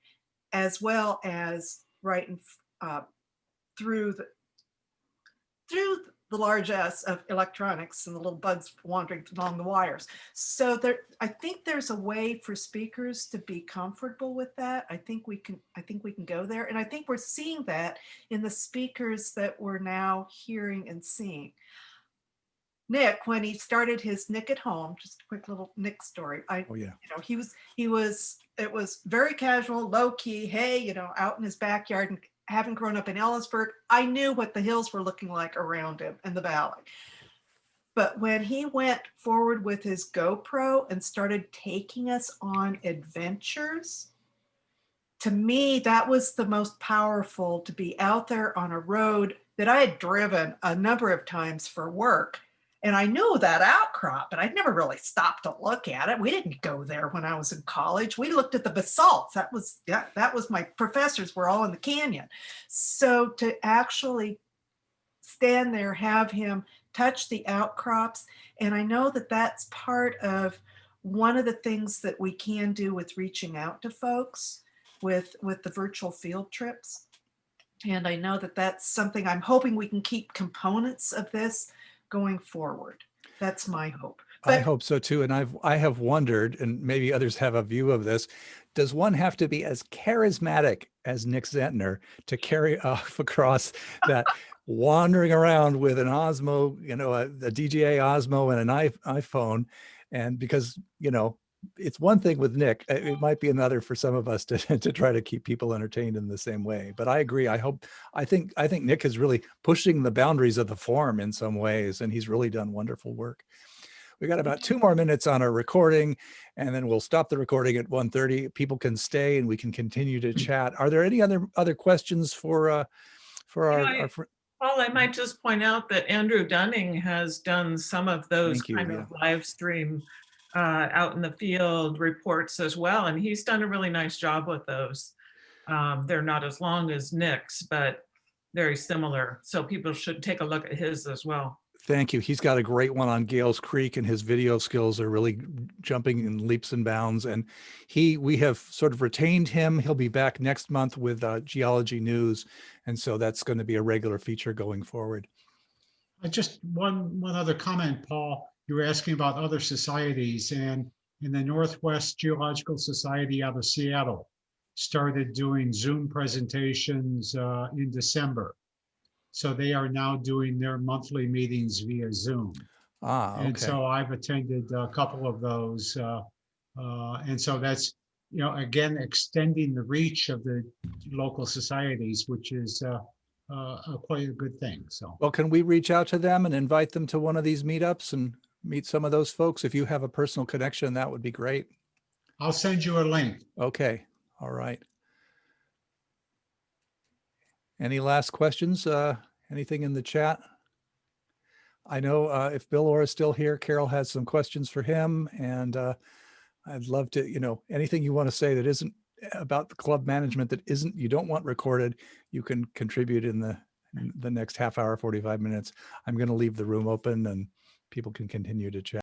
as well as right in through the large S of electronics and the little bugs wandering along the wires. So I think there's a way for speakers to be comfortable with that. I think we can go there. And I think we're seeing that in the speakers that we're now hearing and seeing. Nick, when he started his Nick at Home, just a quick little Nick story. It was very casual, low key. Hey, out in his backyard, and having grown up in Ellisburg, I knew what the hills were looking like around him in the valley. But when he went forward with his GoPro and started taking us on adventures, to me, that was the most powerful, to be out there on a road that I had driven a number of times for work. And I knew that outcrop, but I'd never really stopped to look at it. We didn't go there when I was in college. We looked at the basalts. That was my professors were all in the canyon. So to actually stand there, have him touch the outcrops. And I know that that's part of one of the things that we can do with reaching out to folks with the virtual field trips. And I know that that's something I'm hoping we can keep components of this going forward. That's my hope. I hope so too. And I have wondered, and maybe others have a view of this, does one have to be as charismatic as Nick Zentner to carry off across that wandering around with an Osmo, a DJI Osmo and an iPhone? And because, it's one thing with Nick, it might be another for some of us to try to keep people entertained in the same way. But I agree. I think Nick is really pushing the boundaries of the form in some ways, and he's really done wonderful work. We got about 2 more minutes on our recording, and then we'll stop the recording at 1:30. People can stay and we can continue to chat. Are there any other questions for our friend? Paul, I might just point out that Andrew Dunning has done some of those of live stream out in the field reports as well. And he's done a really nice job with those. They're not as long as Nick's, but very similar. So people should take a look at his as well. Thank you. He's got a great one on Gales Creek, and his video skills are really jumping in leaps and bounds. And we have sort of retained him. He'll be back next month with Geology News. And so that's going to be a regular feature going forward. Just one other comment, Paul. you were asking about other societies, and in the Northwest Geological Society out of Seattle started doing Zoom presentations in December. So they are now doing their monthly meetings via Zoom. And Okay. so I've attended a couple of those. And so that's, again, extending the reach of the local societies, which is quite a good thing. So, Well, can we reach out to them and invite them to one of these meetups and meet some of those folks? If you have a personal connection, that would be great. I'll send you a link. Okay. All right. Any last questions? Anything in the chat? I know if Bill Orr is still here, Carol has some questions for him, and I'd love to, anything you want to say that isn't about the club management that you don't want recorded, you can contribute in the next half hour, 45 minutes. I'm going to leave the room open and people can continue to chat.